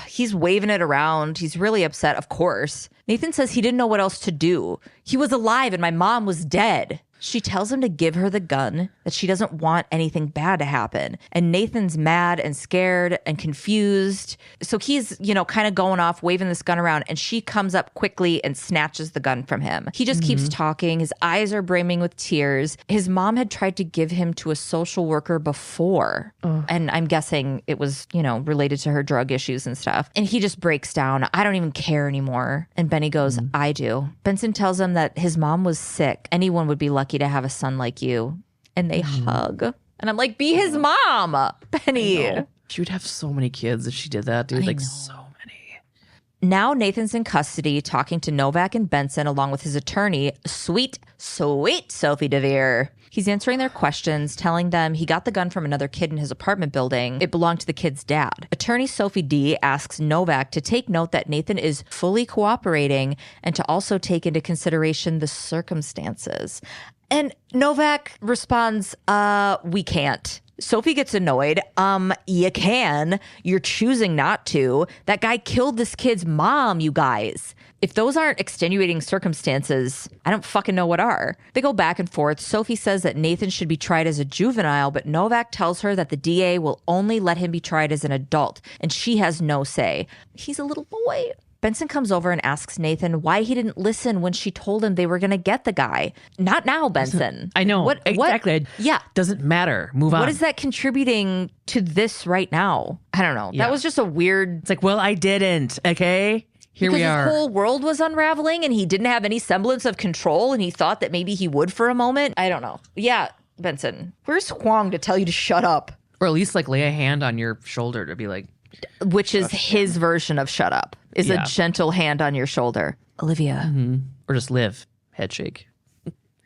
He's waving it around. He's really upset, of course. Nathan says he didn't know what else to do. He was alive, and my mom was dead. She tells him to give her the gun, that she doesn't want anything bad to happen. And Nathan's mad and scared and confused. So he's, kind of going off, waving this gun around, and she comes up quickly and snatches the gun from him. He just keeps talking. His eyes are brimming with tears. His mom had tried to give him to a social worker before. And I'm guessing it was, related to her drug issues and stuff. And he just breaks down. I don't even care anymore. And Benny goes, I do. Benson tells him that his mom was sick. Anyone would be lucky to have a son like you. And they hug. And I'm like, be his mom, Benny. She would have so many kids if she did that, dude. So many. Now Nathan's in custody talking to Novak and Benson along with his attorney, sweet Sophie DeVere. He's answering their questions, telling them he got the gun from another kid in his apartment building. It belonged to the kid's dad. Attorney Sophie D asks Novak to take note that Nathan is fully cooperating and to also take into consideration the circumstances. And Novak responds, we can't. Sophie gets annoyed. You can. You're choosing not to. That guy killed this kid's mom, you guys. If those aren't extenuating circumstances, I don't fucking know what are. They go back and forth. Sophie says that Nathan should be tried as a juvenile, but Novak tells her that the DA will only let him be tried as an adult, and she has no say. He's a little boy. Benson comes over and asks Nathan why he didn't listen when she told him they were going to get the guy. Not now, Benson. I know. Exactly. Yeah. Doesn't matter. Move on. What is that contributing to this right now? I don't know. Yeah. That was just a weird... It's like, well, I didn't. Okay. Here we are. His whole world was unraveling and he didn't have any semblance of control and he thought that maybe he would for a moment. I don't know. Yeah, Benson. Where's Huang to tell you to shut up? Or at least lay a hand on your shoulder to be like... Which is his version of shut up. Is a gentle hand on your shoulder. Olivia. Or just live. Head shake.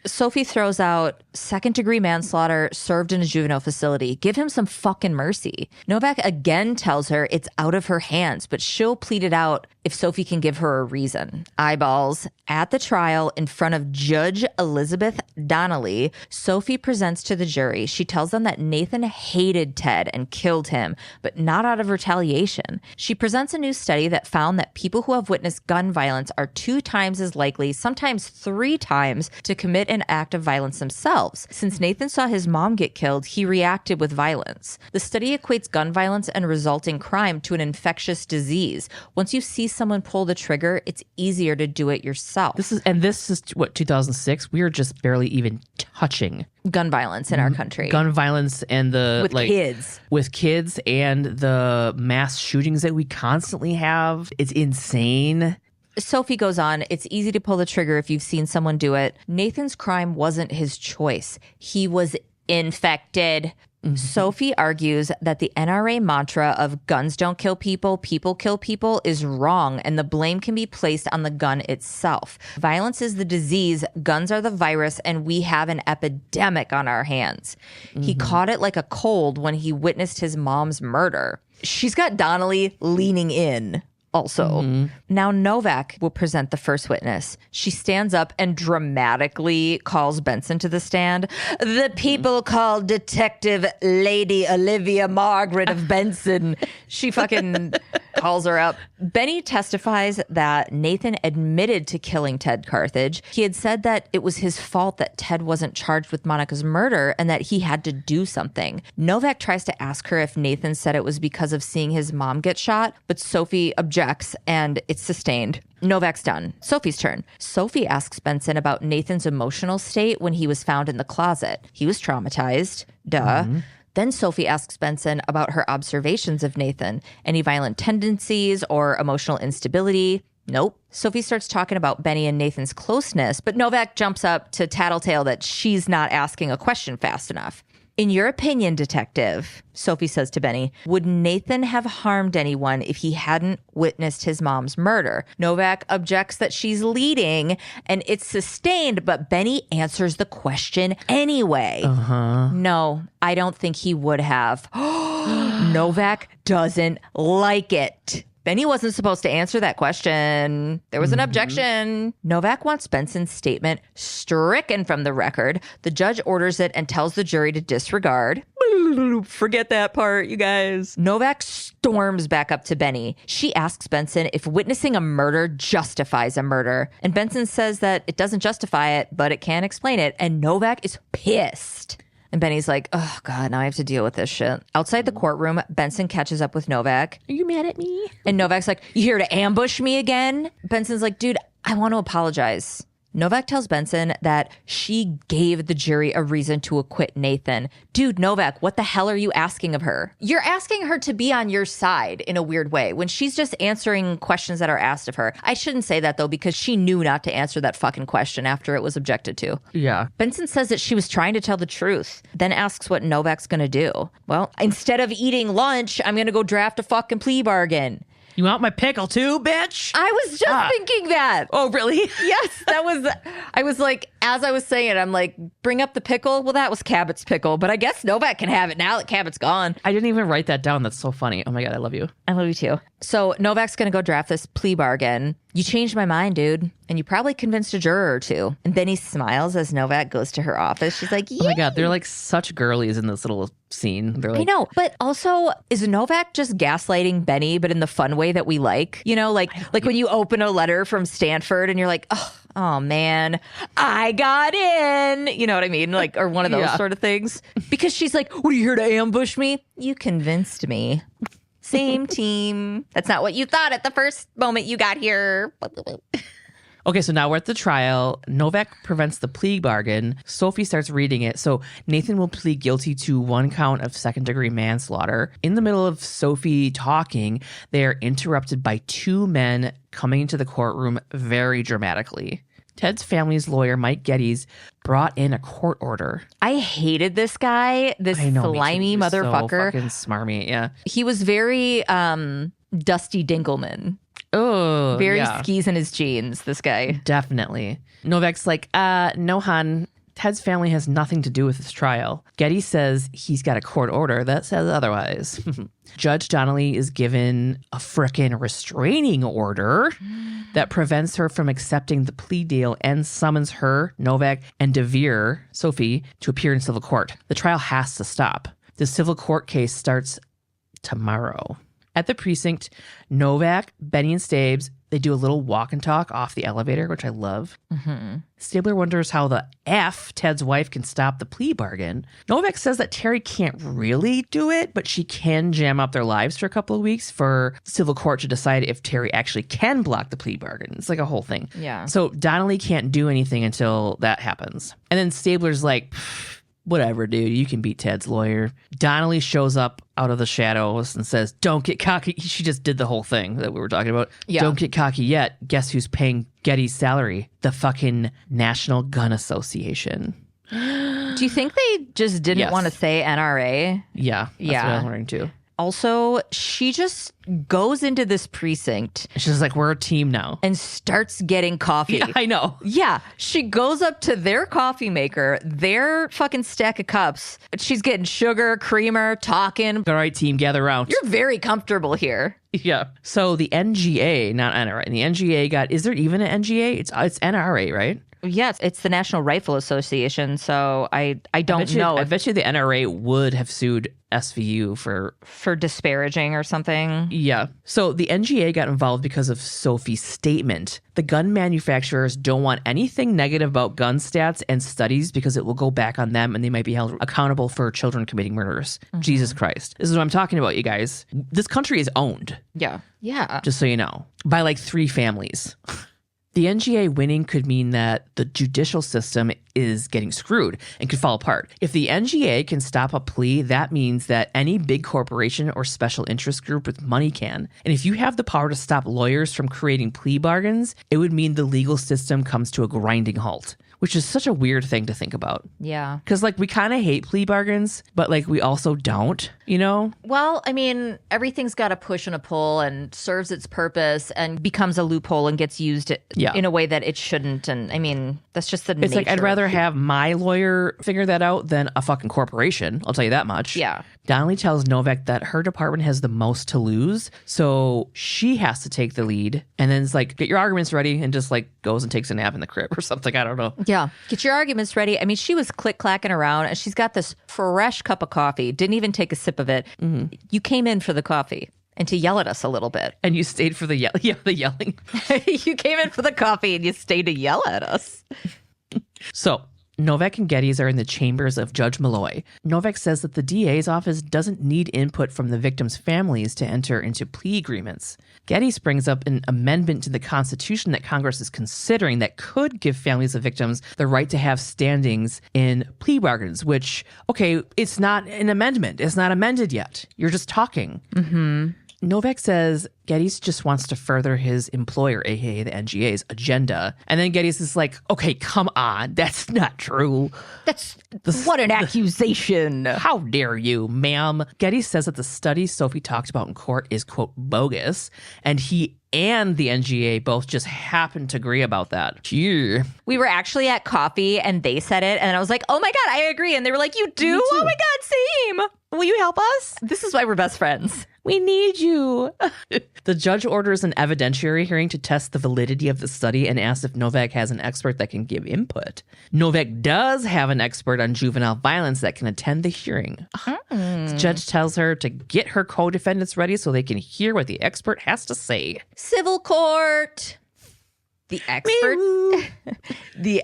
Sophie throws out, second-degree manslaughter, served in a juvenile facility. Give him some fucking mercy. Novak again tells her it's out of her hands, but she'll plead it out if Sophie can give her a reason. Eyeballs. At the trial, in front of Judge Elizabeth Donnelly, Sophie presents to the jury. She tells them that Nathan hated Ted and killed him, but not out of retaliation. She presents a new study that found that people who have witnessed gun violence are 2 times as likely, sometimes 3 times, to commit an act of violence themselves. Since Nathan saw his mom get killed, he reacted with violence. The study equates gun violence and resulting crime to an infectious disease. Once you see someone pull the trigger, it's easier to do it yourself. This is what, 2006? We are just barely even touching gun violence in our country. Gun violence and with kids. With kids and the mass shootings that we constantly have. It's insane. Sophie goes on, it's easy to pull the trigger if you've seen someone do it. Nathan's crime wasn't his choice. He was infected. Sophie argues that the NRA mantra of guns don't kill people, people kill people is wrong, and the blame can be placed on the gun itself. Violence is the disease, guns are the virus, and we have an epidemic on our hands. He caught it like a cold when he witnessed his mom's murder. She's got Donnelly leaning in. Also, now Novak will present the first witness. She stands up and dramatically calls Benson to the stand. The people call Detective Lady Olivia Margaret of Benson. She fucking calls her up. Benny testifies that Nathan admitted to killing Ted Carthage. He had said that it was his fault that Ted wasn't charged with Monica's murder and that he had to do something. Novak tries to ask her if Nathan said it was because of seeing his mom get shot, but Sophie objects and it's sustained. Novak's done. Sophie's turn. Sophie asks Benson about Nathan's emotional state when he was found in the closet. He was traumatized. Duh. Then Sophie asks Benson about her observations of Nathan. Any violent tendencies or emotional instability? Nope. Sophie starts talking about Benny and Nathan's closeness, but Novak jumps up to tattletale that she's not asking a question fast enough. In your opinion, detective, Sophie says to Benny, would Nathan have harmed anyone if he hadn't witnessed his mom's murder? Novak objects that she's leading and it's sustained, but Benny answers the question anyway. No, I don't think he would have. Novak doesn't like it. Benny wasn't supposed to answer that question. There was an objection. Novak wants Benson's statement stricken from the record. The judge orders it and tells the jury to disregard. Forget that part, you guys. Novak storms back up to Benny. She asks Benson if witnessing a murder justifies a murder. And Benson says that it doesn't justify it, but it can explain it. And Novak is pissed. And Benny's like, oh, God, now I have to deal with this shit. Outside the courtroom, Benson catches up with Novak. Are you mad at me? And Novak's like, you here to ambush me again? Benson's like, dude, I want to apologize. Novak tells Benson that she gave the jury a reason to acquit Nathan. Dude, Novak, what the hell are you asking of her? You're asking her to be on your side in a weird way when she's just answering questions that are asked of her. I shouldn't say that, though, because she knew not to answer that fucking question after it was objected to. Yeah. Benson says that she was trying to tell the truth, then asks what Novak's going to do. Well, instead of eating lunch, I'm going to go draft a fucking plea bargain. You want my pickle too, bitch? I was just thinking that. Oh, really? Yes, I was like, as I was saying it, I'm like, bring up the pickle. Well, that was Cabot's pickle, but I guess Novak can have it now that Cabot's gone. I didn't even write that down. That's so funny. Oh my God, I love you. I love you too. So Novak's going to go draft this plea bargain. You changed my mind, dude. And you probably convinced a juror or two. And Benny smiles as Novak goes to her office. She's like, yay. Oh my God, they're like such girlies in this little scene. They're like, I know. But also, is Novak just gaslighting Benny, but in the fun way that we like? You know, like when you open a letter from Stanford and you're like, oh man, I got in. You know what I mean? Like, or one of those sort of things. Because she's like, what, are you here to ambush me? You convinced me. Same team. That's not what you thought at the first moment you got here. Okay, so now we're at the trial. Novak prevents the plea bargain. Sophie starts reading it. So Nathan will plead guilty to 1 count of second-degree manslaughter. In the middle of Sophie talking, they are interrupted by 2 men coming into the courtroom very dramatically. Ted's family's lawyer, Mike Geddes, brought in a court order. I hated this guy, this slimy motherfucker. So fucking smarmy, yeah. He was very Dusty Dingleman. Oh, very skis in his jeans, this guy. Definitely. Novak's like, no, hon. Ted's family has nothing to do with this trial. Getty says he's got a court order that says otherwise. Judge Donnelly is given a frickin' restraining order that prevents her from accepting the plea deal and summons her, Novak, and DeVere, Sophie, to appear in civil court. The trial has to stop. The civil court case starts tomorrow. At the precinct, Novak, Benny, and Stabes, they do a little walk and talk off the elevator, which I love. Stabler wonders how the F, Ted's wife, can stop the plea bargain. Novak says that Terry can't really do it, but she can jam up their lives for a couple of weeks for civil court to decide if Terry actually can block the plea bargain. It's like a whole thing. Yeah. So Donnelly can't do anything until that happens. And then Stabler's like, whatever, dude, you can beat Ted's lawyer. Donnelly shows up out of the shadows and says, don't get cocky. She just did the whole thing that we were talking about. Yeah. Don't get cocky yet. Guess who's paying Getty's salary? The fucking National Gun Association. Do you think they just didn't want to say NRA? Yeah. That's what I was wondering too. Also, she just goes into this precinct. She's like, we're a team now. And starts getting coffee. Yeah, I know. Yeah. She goes up to their coffee maker, their fucking stack of cups. She's getting sugar, creamer, talking. All right, team, gather around. You're very comfortable here. Yeah. So the NGA, not NRA, the NGA got, is there even an NGA? It's NRA, right? Yes, it's the National Rifle Association, so I don't know. I bet you the NRA would have sued SVU for disparaging or something. Yeah. So the NGA got involved because of Sophie's statement. The gun manufacturers don't want anything negative about gun stats and studies because it will go back on them and they might be held accountable for children committing murders. Jesus Christ. This is what I'm talking about, you guys. This country is owned. Yeah. Yeah. Just so you know. By like 3 families. The NGA winning could mean that the judicial system is getting screwed and could fall apart. If the NGA can stop a plea, that means that any big corporation or special interest group with money can. And if you have the power to stop lawyers from creating plea bargains, it would mean the legal system comes to a grinding halt, which is such a weird thing to think about. Yeah. Because, like, we kind of hate plea bargains, but, like, we also don't, you know? Well, I mean, everything's got a push and a pull and serves its purpose and becomes a loophole and gets used in a way that it shouldn't. And, I mean, that's just the nature. It's like, I'd rather have my lawyer figure that out than a fucking corporation. I'll tell you that much. Yeah. Donnelly tells Novak that her department has the most to lose, so she has to take the lead. And then it's like, get your arguments ready, and just, like, goes and takes a nap in the crib or something. I don't know. Yeah. Get your arguments ready. I mean, she was click-clacking around and she's got this fresh cup of coffee. Didn't even take a sip of it. Mm-hmm. You came in for the coffee and to yell at us a little bit. And you stayed for the yelling. You came in for the coffee and you stayed to yell at us. So Novak and Geddes are in the chambers of Judge Malloy. Novak says that the DA's office doesn't need input from the victims' families to enter into plea agreements. Geddes brings up an amendment to the Constitution that Congress is considering that could give families of victims the right to have standings in plea bargains, which, okay, it's not an amendment. It's not amended yet. You're just talking. Mm-hmm. Novak says Geddes just wants to further his employer, aka the NGA's, agenda. And then Geddes is like, okay, come on. That's not true. What an accusation. How dare you, ma'am? Geddes says that the study Sophie talked about in court is, quote, bogus. And he and the NGA both just happened to agree about that. Yeah. We were actually at coffee and they said it. And I was like, oh my God, I agree. And they were like, you do? Oh my God, same. Will you help us? This is why we're best friends. We need you. The judge orders an evidentiary hearing to test the validity of the study and asks if Novak has an expert that can give input. Novak does have an expert on juvenile violence that can attend the hearing. The judge tells her to get her co-defendants ready so they can hear what the expert has to say. Civil court. The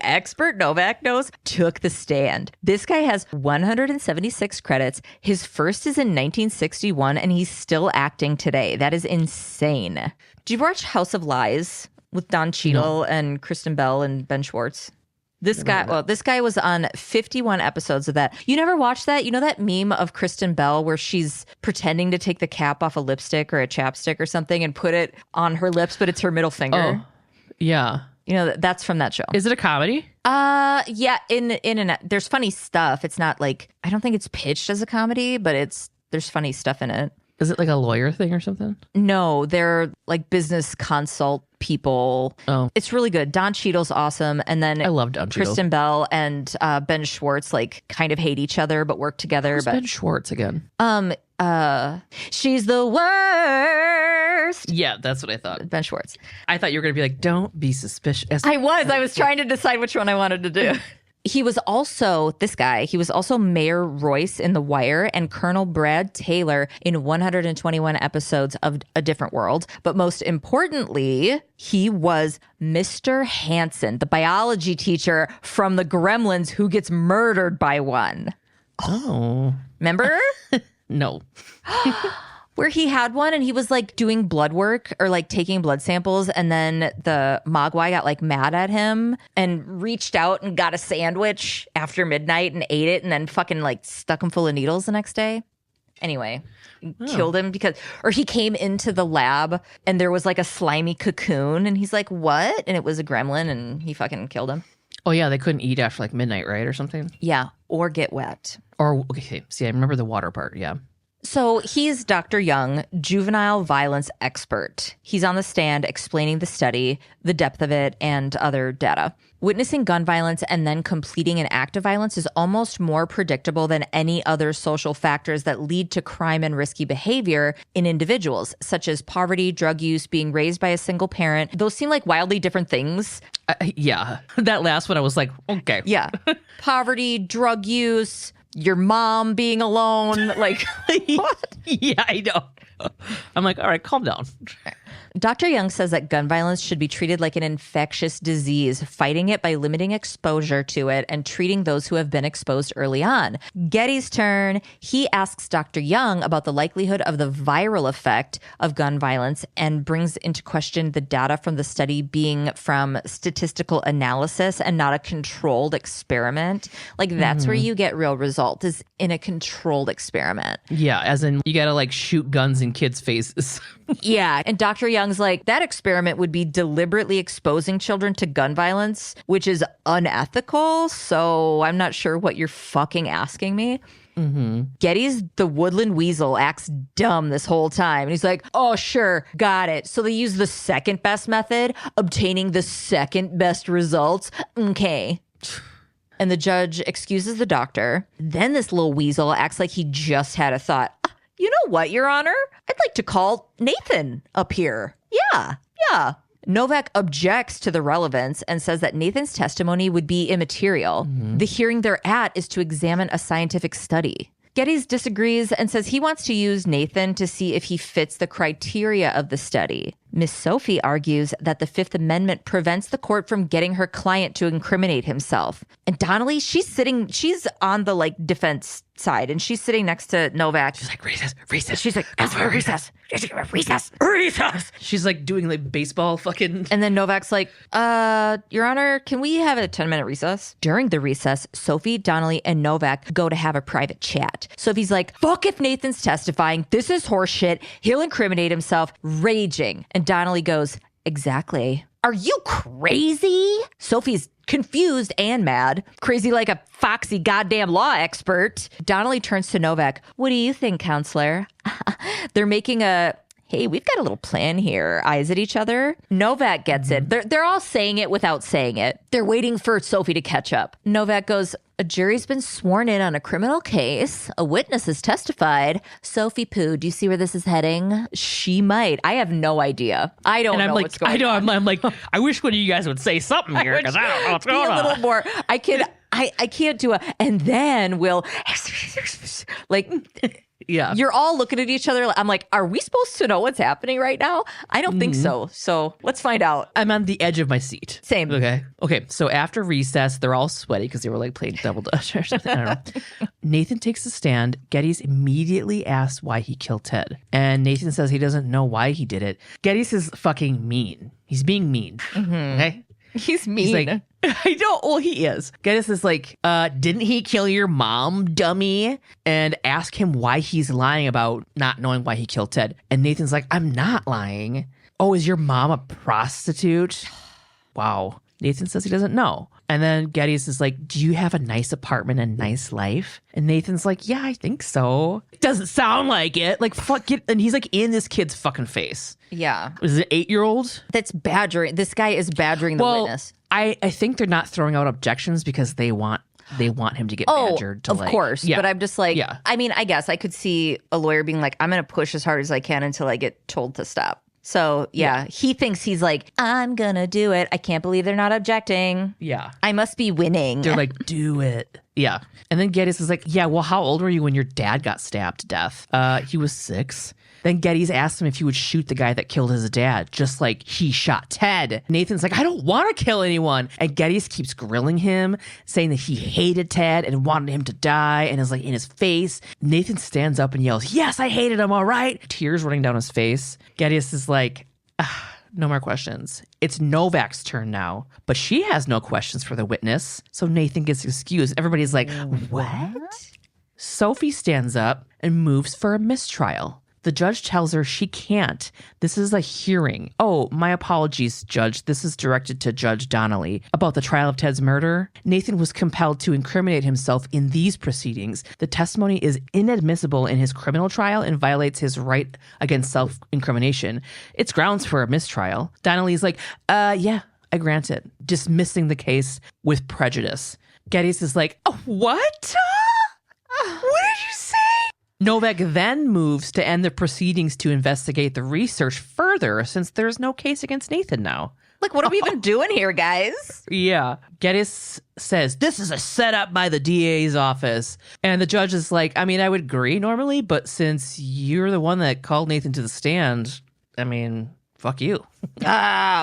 expert Novak knows took the stand. This guy has 176 credits. His first is in 1961 and he's still acting today. That is insane. Do you watch House of Lies with Don Cheadle and Kristen Bell and Ben Schwartz? This guy was on 51 episodes of that. You never watched that? You know that meme of Kristen Bell where she's pretending to take the cap off a lipstick or a chapstick or something and put it on her lips, but it's her middle finger? Oh. Yeah. You know, that's from that show. Is it a comedy? Yeah, there's funny stuff. It's not like, I don't think it's pitched as a comedy, but there's funny stuff in it. Is it like a lawyer thing or something? No, they're like business consult people. Oh. It's really good. Don Cheadle's awesome. And then I love Don Cheadle. Kristen Bell and Ben Schwartz like kind of hate each other but work together. Who's but Ben Schwartz again? She's the worst. Yeah, that's what I thought. Ben Schwartz. I thought you were going to be like, don't be suspicious. I was trying to decide which one I wanted to do. He was also Mayor Royce in The Wire and Colonel Brad Taylor in 121 episodes of A Different World. But most importantly, he was Mr. Hansen, the biology teacher from the Gremlins who gets murdered by one. Oh. Remember? No. Where he had one and he was like doing blood work or like taking blood samples, and then the Mogwai got like mad at him and reached out and got a sandwich after midnight and ate it and then fucking like stuck him full of needles the next day. Anyway, killed him or he came into the lab and there was like a slimy cocoon and he's like, what? And it was a gremlin and he fucking killed him. Oh, yeah, they couldn't eat after like midnight, right? Or something? Yeah, or get wet. Or, okay, see, I remember the water part, yeah. So he's Dr. Young, juvenile violence expert. He's on the stand explaining the study, the depth of it, and other data. Witnessing gun violence and then completing an act of violence is almost more predictable than any other social factors that lead to crime and risky behavior in individuals, such as poverty, drug use, being raised by a single parent. Those seem like wildly different things. Yeah, that last one I was like, okay. Yeah. Poverty, drug use, your mom being alone, like what? Yeah, I know. I'm like, all right, calm down. Dr. Young says that gun violence should be treated like an infectious disease, fighting it by limiting exposure to it and treating those who have been exposed early on. Getty's turn. He asks Dr. Young about the likelihood of the viral effect of gun violence and brings into question the data from the study being from statistical analysis and not a controlled experiment. Like that's where you get real results, is in a controlled experiment. Yeah, as in you gotta like shoot guns in kids' faces. Yeah. And Dr. Young's like, that experiment would be deliberately exposing children to gun violence, which is unethical. So I'm not sure what you're fucking asking me. Mm-hmm. Getty's the woodland weasel acts dumb this whole time. And he's like, oh, sure, got it. So they use the second best method, obtaining the second best results. Okay. And the judge excuses the doctor. Then this little weasel acts like he just had a thought. You know what, Your Honor? I'd like to call Nathan up here. Yeah. Novak objects to the relevance and says that Nathan's testimony would be immaterial. Mm-hmm. The hearing they're at is to examine a scientific study. Getty's disagrees and says he wants to use Nathan to see if he fits the criteria of the study. Miss Sophie argues that the Fifth Amendment prevents the court from getting her client to incriminate himself. And Donnelly, she's on the like defense side and she's sitting next to Novak. She's like, recess. She's like, that's for recess. Recess. She's like doing like baseball fucking. And then Novak's like, Your Honor, can we have a 10-minute recess? During the recess, Sophie, Donnelly, and Novak go to have a private chat. Sophie's like, fuck if Nathan's testifying. This is horseshit. He'll incriminate himself. Raging. And Donnelly goes, exactly. Are you crazy? Sophie's confused and mad. Crazy like a foxy goddamn law expert. Donnelly turns to Novak. What do you think, counselor? They're making a, hey, we've got a little plan here. Eyes at each other. Novak gets it. They're all saying it without saying it. They're waiting for Sophie to catch up. Novak goes, a jury's been sworn in on a criminal case. A witness has testified. Sophie Poo, do you see where this is heading? She might. I have no idea. I don't know what's going on. I'm like, I wish one of you guys would say something here because I don't know what's going on. Be a little more. I can't do and then we'll like. Yeah. You're all looking at each other. I'm like, are we supposed to know what's happening right now? I don't think so. So let's find out. I'm on the edge of my seat. Same. Okay. So after recess, they're all sweaty because they were like playing double dutch or something. I don't know. Nathan takes the stand. Getty's immediately asks why he killed Ted. And Nathan says he doesn't know why he did it. Getty's is fucking mean. He's being mean. Mm-hmm. Okay. He's mean. He's like, I don't. Well, he is. Geddes is like, didn't he kill your mom, dummy? And ask him why he's lying about not knowing why he killed Ted. And Nathan's like, I'm not lying. Oh, is your mom a prostitute? Wow. Nathan says he doesn't know. And then Geddes is like, do you have a nice apartment and nice life? And Nathan's like, yeah, I think so. Doesn't sound like it. Like, fuck it. And he's like in this kid's fucking face. Yeah. Is it an 8-year-old? That's badgering. This guy is badgering the witness. I think they're not throwing out objections because they want him to get badgered. Of course. Yeah. But I'm just like, I mean, I guess I could see a lawyer being like, I'm going to push as hard as I can until I get told to stop. So, he thinks he's like, I'm going to do it. I can't believe they're not objecting. Yeah. I must be winning. They're like, do it. Yeah. And then Geddes is like, yeah, well, how old were you when your dad got stabbed to death? He was 6. Then Geddes asked him if he would shoot the guy that killed his dad, just like he shot Ted. Nathan's like, I don't want to kill anyone. And Geddes keeps grilling him, saying that he hated Ted and wanted him to die and is like in his face. Nathan stands up and yells, yes, I hated him, all right? Tears running down his face. Geddes is like, no more questions. It's Novak's turn now, but she has no questions for the witness. So Nathan gets excused. Everybody's like, what? Sophie stands up and moves for a mistrial. The judge tells her she can't. This is a hearing. Oh, my apologies, Judge. This is directed to Judge Donnelly. About the trial of Ted's murder, Nathan was compelled to incriminate himself in these proceedings. The testimony is inadmissible in his criminal trial and violates his right against self-incrimination. It's grounds for a mistrial. Donnelly's like, yeah, I grant it. Dismissing the case with prejudice. Geddes is like, what? What did you say? Novak then moves to end the proceedings to investigate the research further since there's no case against Nathan now. Like, what are we even doing here, guys? Yeah. Geddes says, this is a setup by the DA's office. And the judge is like, I mean, I would agree normally, but since you're the one that called Nathan to the stand, I mean, fuck you.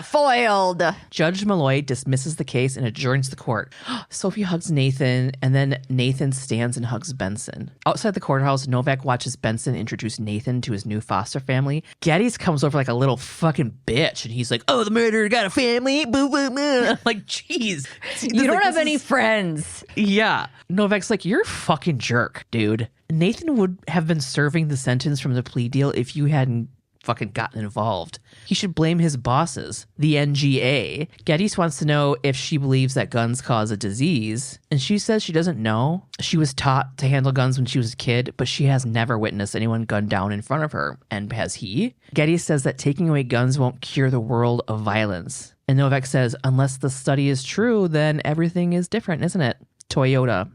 Foiled. Judge Malloy dismisses the case and adjourns the court. Sophie hugs Nathan, and then Nathan stands and hugs Benson. Outside the courthouse, Novak watches Benson introduce Nathan to his new foster family. Geddes comes over like a little fucking bitch, and he's like, oh, the murderer got a family? Boo, boo, boo. I'm like, jeez. You don't have any friends. Yeah. Novak's like, you're a fucking jerk, dude. Nathan would have been serving the sentence from the plea deal if you hadn't fucking gotten involved. He should blame his bosses, the NGA. Geddes wants to know if she believes that guns cause a disease, and she says she doesn't know. She was taught to handle guns when she was a kid, but she has never witnessed anyone gunned down in front of her. And has he? Geddes says that taking away guns won't cure the world of violence. And Novak says, unless the study is true, then everything is different, isn't it? Toyota.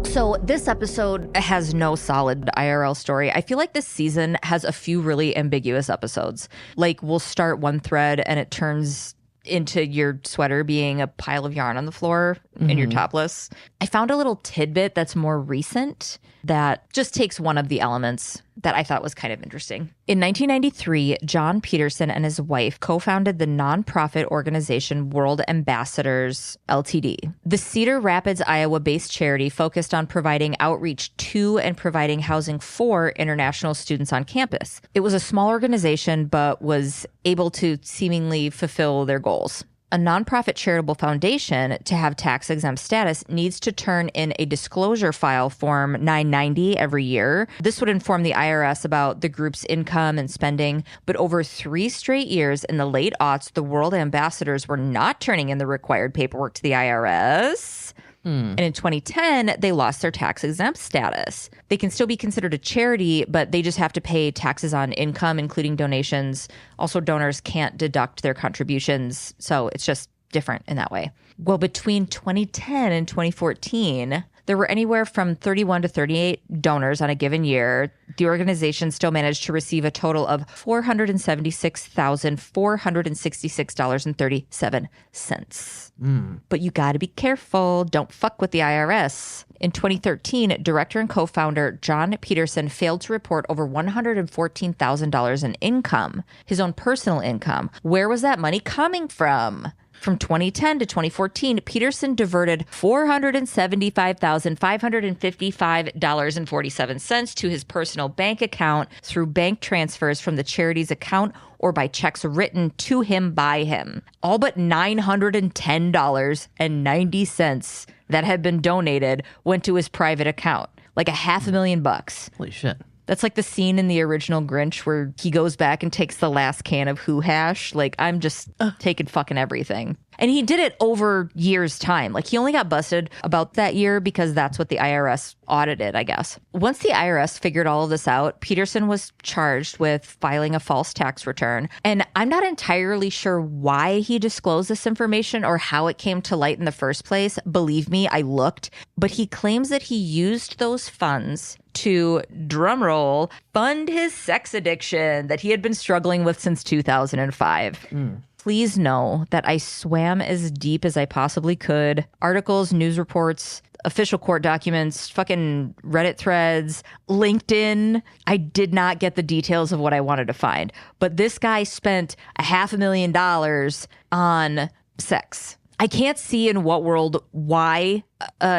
So this episode has no solid IRL story. I feel like this season has a few really ambiguous episodes. Like, we'll start one thread and it turns into your sweater being a pile of yarn on the floor and you're topless. I found a little tidbit that's more recent that just takes one of the elements that I thought was kind of interesting. In 1993, John Peterson and his wife co-founded the nonprofit organization World Ambassadors Ltd. The Cedar Rapids, Iowa-based charity focused on providing outreach to and providing housing for international students on campus. It was a small organization, but was able to seemingly fulfill their goals. A nonprofit charitable foundation, to have tax-exempt status, needs to turn in a disclosure file form 990 every year. This would inform the IRS about the group's income and spending. But over 3 straight years in the late aughts, the World Ambassadors were not turning in the required paperwork to the IRS. And in 2010, they lost their tax-exempt status. They can still be considered a charity, but they just have to pay taxes on income, including donations. Also, donors can't deduct their contributions, so it's just different in that way. Well, between 2010 and 2014, there were anywhere from 31 to 38 donors on a given year. The organization still managed to receive a total of $476,466.37. But you got to be careful. Don't fuck with the IRS. In 2013, director and co-founder John Peterson failed to report over $114,000 in income, his own personal income. Where was that money coming from? From 2010 to 2014, Peterson diverted $475,555.47 to his personal bank account through bank transfers from the charity's account or by checks written to him by him. All but $910.90 that had been donated went to his private account. Like $500,000. Holy shit. That's like the scene in the original Grinch where he goes back and takes the last can of Who Hash. Like, I'm just taking fucking everything. And he did it over years' time. Like, he only got busted about that year because that's what the IRS audited, I guess. Once the IRS figured all of this out, Peterson was charged with filing a false tax return. And I'm not entirely sure why he disclosed this information or how it came to light in the first place. Believe me, I looked. But he claims that he used those funds to, drumroll, fund his sex addiction that he had been struggling with since 2005. Please know that I swam as deep as I possibly could. Articles, news reports, official court documents, fucking Reddit threads, LinkedIn. I did not get the details of what I wanted to find. But this guy spent $500,000 on sex. I can't see in what world why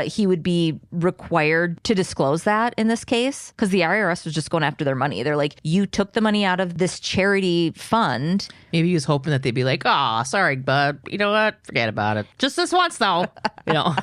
he would be required to disclose that in this case, because the IRS was just going after their money. They're like, you took the money out of this charity fund. Maybe he was hoping that they'd be like, "Oh, sorry, bud. You know what? Forget about it. Just this once, though." You know.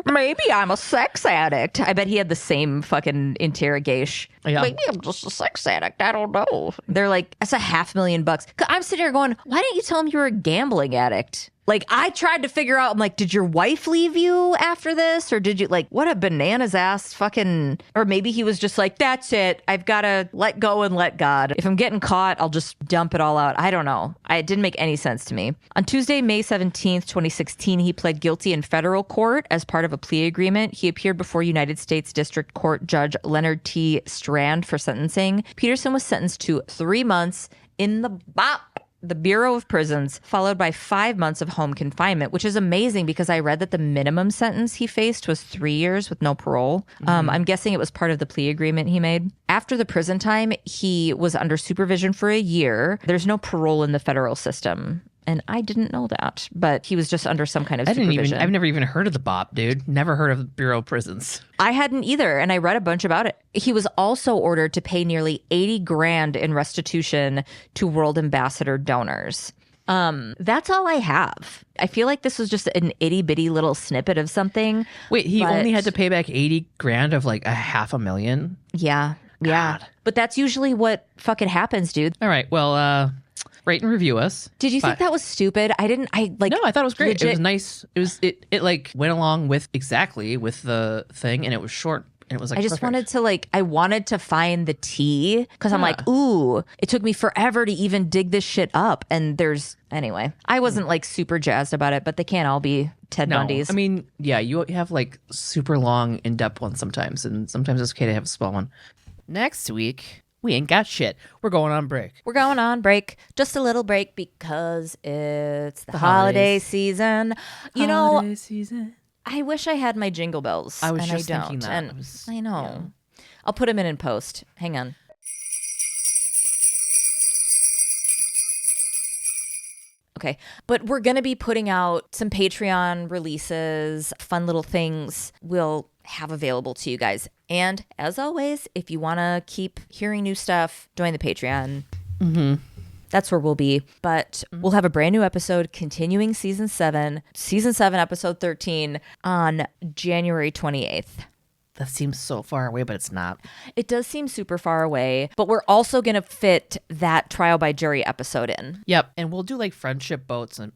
Maybe I'm a sex addict. I bet he had the same fucking interrogation. Yeah. Maybe I'm just a sex addict. I don't know. They're like, that's $500,000. I'm sitting here going, why didn't you tell him you were a gambling addict? Like, I tried to figure out, I'm like, did your wife leave you after this? Or did you, like, what a bananas ass fucking, or maybe he was just like, that's it. I've got to let go and let God. If I'm getting caught, I'll just dump it all out. I don't know. It didn't make any sense to me. On Tuesday, May 17th, 2016, he pled guilty in federal court as part of a plea agreement. He appeared before United States District Court Judge Leonard T. Strand for sentencing. Peterson was sentenced to 3 months in the Bureau of Prisons, followed by 5 months of home confinement, which is amazing because I read that the minimum sentence he faced was 3 years with no parole. I'm guessing it was part of the plea agreement he made. After the prison time, he was under supervision for a year. There's no parole in the federal system. And I didn't know that, but he was just under some kind of supervision. I've never even heard of the BOP, dude. Never heard of the Bureau of Prisons. I hadn't either, and I read a bunch about it. He was also ordered to pay nearly $80,000 in restitution to World Ambassador donors. That's all I have. I feel like this was just an itty bitty little snippet of something. Wait, he only had to pay back $80,000 of like $500,000? Yeah. Yeah. God. But that's usually what fucking happens, dude. All right. Well, rate and review us. Did you think that was stupid? No, I thought it was great. Legit. It was nice. It like went along with the thing, and it was short. And it was like, I just perfect. I wanted to find the tea because I'm like, ooh, it took me forever to even dig this shit up. And anyway, I wasn't like super jazzed about it, but they can't all be Ted Bundys. I mean, yeah, you have like super long, in-depth ones sometimes, and sometimes it's okay to have a small one. Next week, we ain't got shit. We're going on break. We're going on break. Just a little break because it's the holiday season. Holiday season. I wish I had my jingle bells. I was just don't. thinking that. And I know. Yeah. I'll put them in post. Hang on. Okay. But we're going to be putting out some Patreon releases, fun little things we'll have available to you guys. And as always, if you want to keep hearing new stuff, join the Patreon. Mm-hmm. That's where we'll be. But we'll have a brand new episode continuing season 7, episode 13 on January 28th. That seems so far away, but it's not. It does seem super far away, but we're also going to fit that trial by jury episode in. Yep. And we'll do like friendship boats and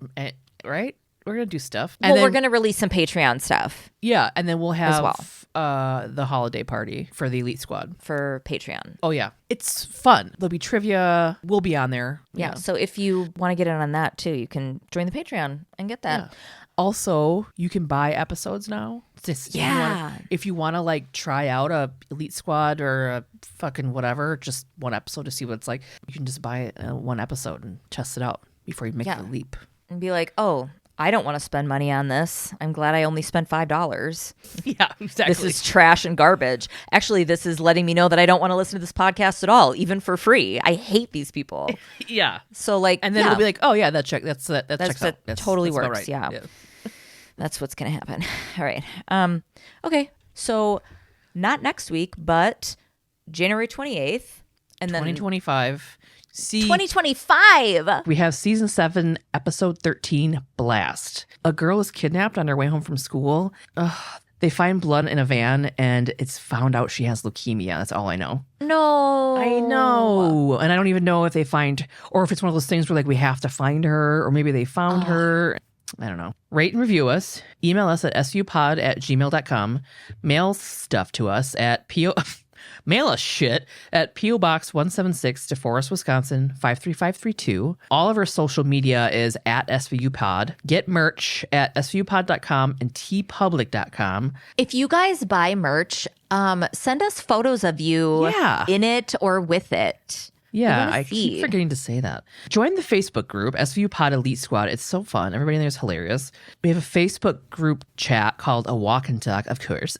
right? We're going to do stuff. And we're going to release some Patreon stuff. Yeah. And then we'll have as well. The holiday party for the Elite Squad. For Patreon. Oh, yeah. It's fun. There'll be trivia. We'll be on there. Yeah. So if you want to get in on that too, you can join the Patreon and get that. Yeah. Also, you can buy episodes now. If you want to like try out a Elite Squad or a fucking whatever, just one episode to see what it's like, you can just buy one episode and test it out before you make the leap. And be like, oh, I don't want to spend money on this. I'm glad I only spent $5. Yeah, exactly. This is trash and garbage. Actually, this is letting me know that I don't want to listen to this podcast at all, even for free. I hate these people. Yeah. So like, and then we'll be like, oh yeah, that checks out. That totally works. Right. Yeah. That's what's going to happen. All right. Okay. So not next week, but January 28th. And 2025. 2025. We have season 7, episode 13, Blast. A girl is kidnapped on her way home from school. They find blood in a van, and it's found out she has leukemia. That's all I know. No. I know. And I don't even know if they find, or if it's one of those things where like we have to find her, or maybe they found her. I don't know. Rate and review us. Email us at svupod@gmail.com. Mail stuff to us at Mail us shit at P.O. Box 176, Deforest, Wisconsin, 53532. All of our social media is at SVUpod. Get merch at svupod.com and tpublic.com. If you guys buy merch, send us photos of you in it or with it. Yeah, I keep forgetting to say that. Join the Facebook group, SVU Pod Elite Squad. It's so fun. Everybody in there is hilarious. We have a Facebook group chat called A Walk and Talk, of course.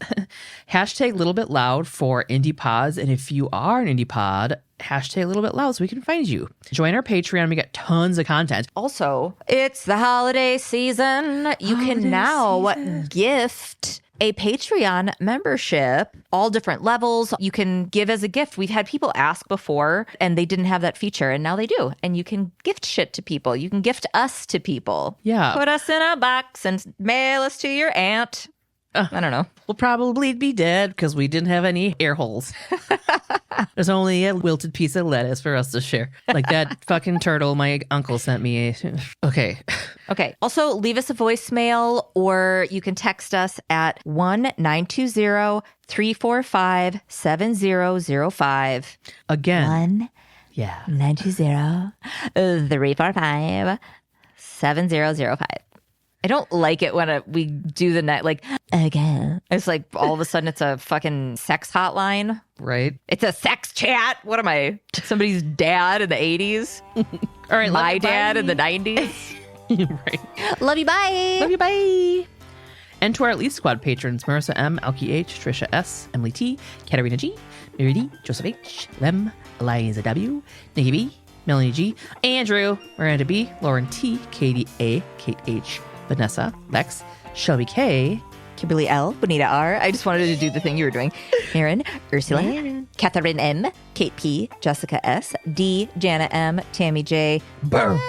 Hashtag Little Bit Loud for indie pods. And if you are an indie pod, hashtag Little Bit Loud so we can find you. Join our Patreon. We got tons of content. Also, it's the holiday season. You can now gift a Patreon membership, all different levels. You can give as a gift. We've had people ask before and they didn't have that feature, and now they do. And you can gift shit to people. You can gift us to people. Yeah. Put us in a box and mail us to your aunt. I don't know. We'll probably be dead because we didn't have any air holes. There's only a wilted piece of lettuce for us to share. Like that fucking turtle my uncle sent me. Okay. Also, leave us a voicemail, or you can text us at 1-920-345-7005. Again. 1-920-345-7005. I don't like it when we do the night, like, again. It's like all of a sudden it's a fucking sex hotline. Right. It's a sex chat. What am I? Somebody's dad in the 80s? All right. My dad in the 90s? Right. Love you, bye. Love you, bye. And to our Elite Squad patrons, Marisa M, Elke H, Tricia S, Emily T, Katarina G, Mary D, Joseph H, Lem, Eliza W, Nikki B, Melanie G, Andrew, Miranda B, Lauren T, Katie A, Kate H, Vanessa, Lex, Shelby K, Kimberly L, Bonita R. I just wanted to do the thing you were doing. Maren, Ursula, Catherine M, Kate P, Jessica S, D, Jana M, Tammi J, Burr,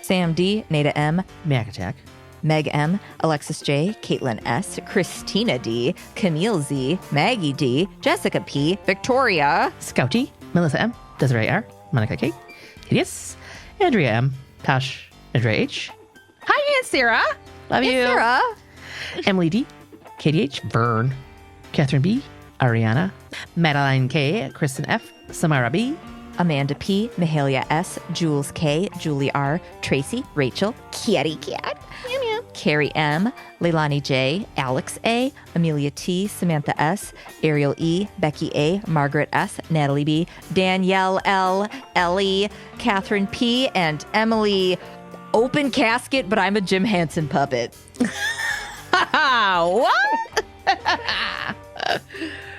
Sam D, Neida M, MaryJack, Meg M, Alexis J, Kaitlin S, Christina D, Camille Z, Maggie D, Jessica P, Victoria, Scouty, Melissa M, Desiree R, Monica K, Hideous, Andrea M, Tosh, Andrea H, hi, Aunt Sarah, love you, Sarah, Emily D, Katie H, Vern, Catherine B, Ariana, Madeline K, Kristen F, Samara B, Amanda P, Mahalia S, Jules K, Julie R, Tracy, Rachel, Kitty Cat, Carrie M, Leilani J, Alex A, Amelia T, Samantha S, Ariel E, Becky A, Margaret S, Natalie B, Danielle L, Ellie, Catherine P, and Emily. Open casket, but I'm a Jim Henson puppet. What?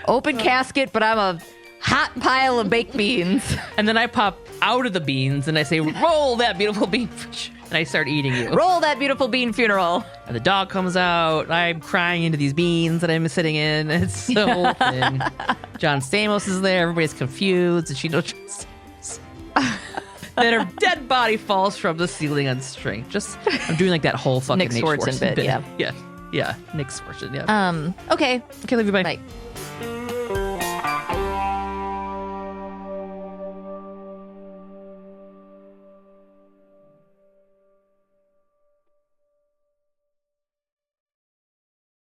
Open casket, but I'm a hot pile of baked beans. And then I pop out of the beans and I say, roll that beautiful bean. And I start eating you. Roll that beautiful bean funeral. And the dog comes out. I'm crying into these beans that I'm sitting in. It's so thin. John Stamos is there. Everybody's confused. And she knows John Stamos. Then her dead body falls from the ceiling on string. I'm doing like that whole fucking Nick Swartzen bit. Yeah. Yeah. Nick Swartzen. Yeah. Okay. Love you. Bye. Bye.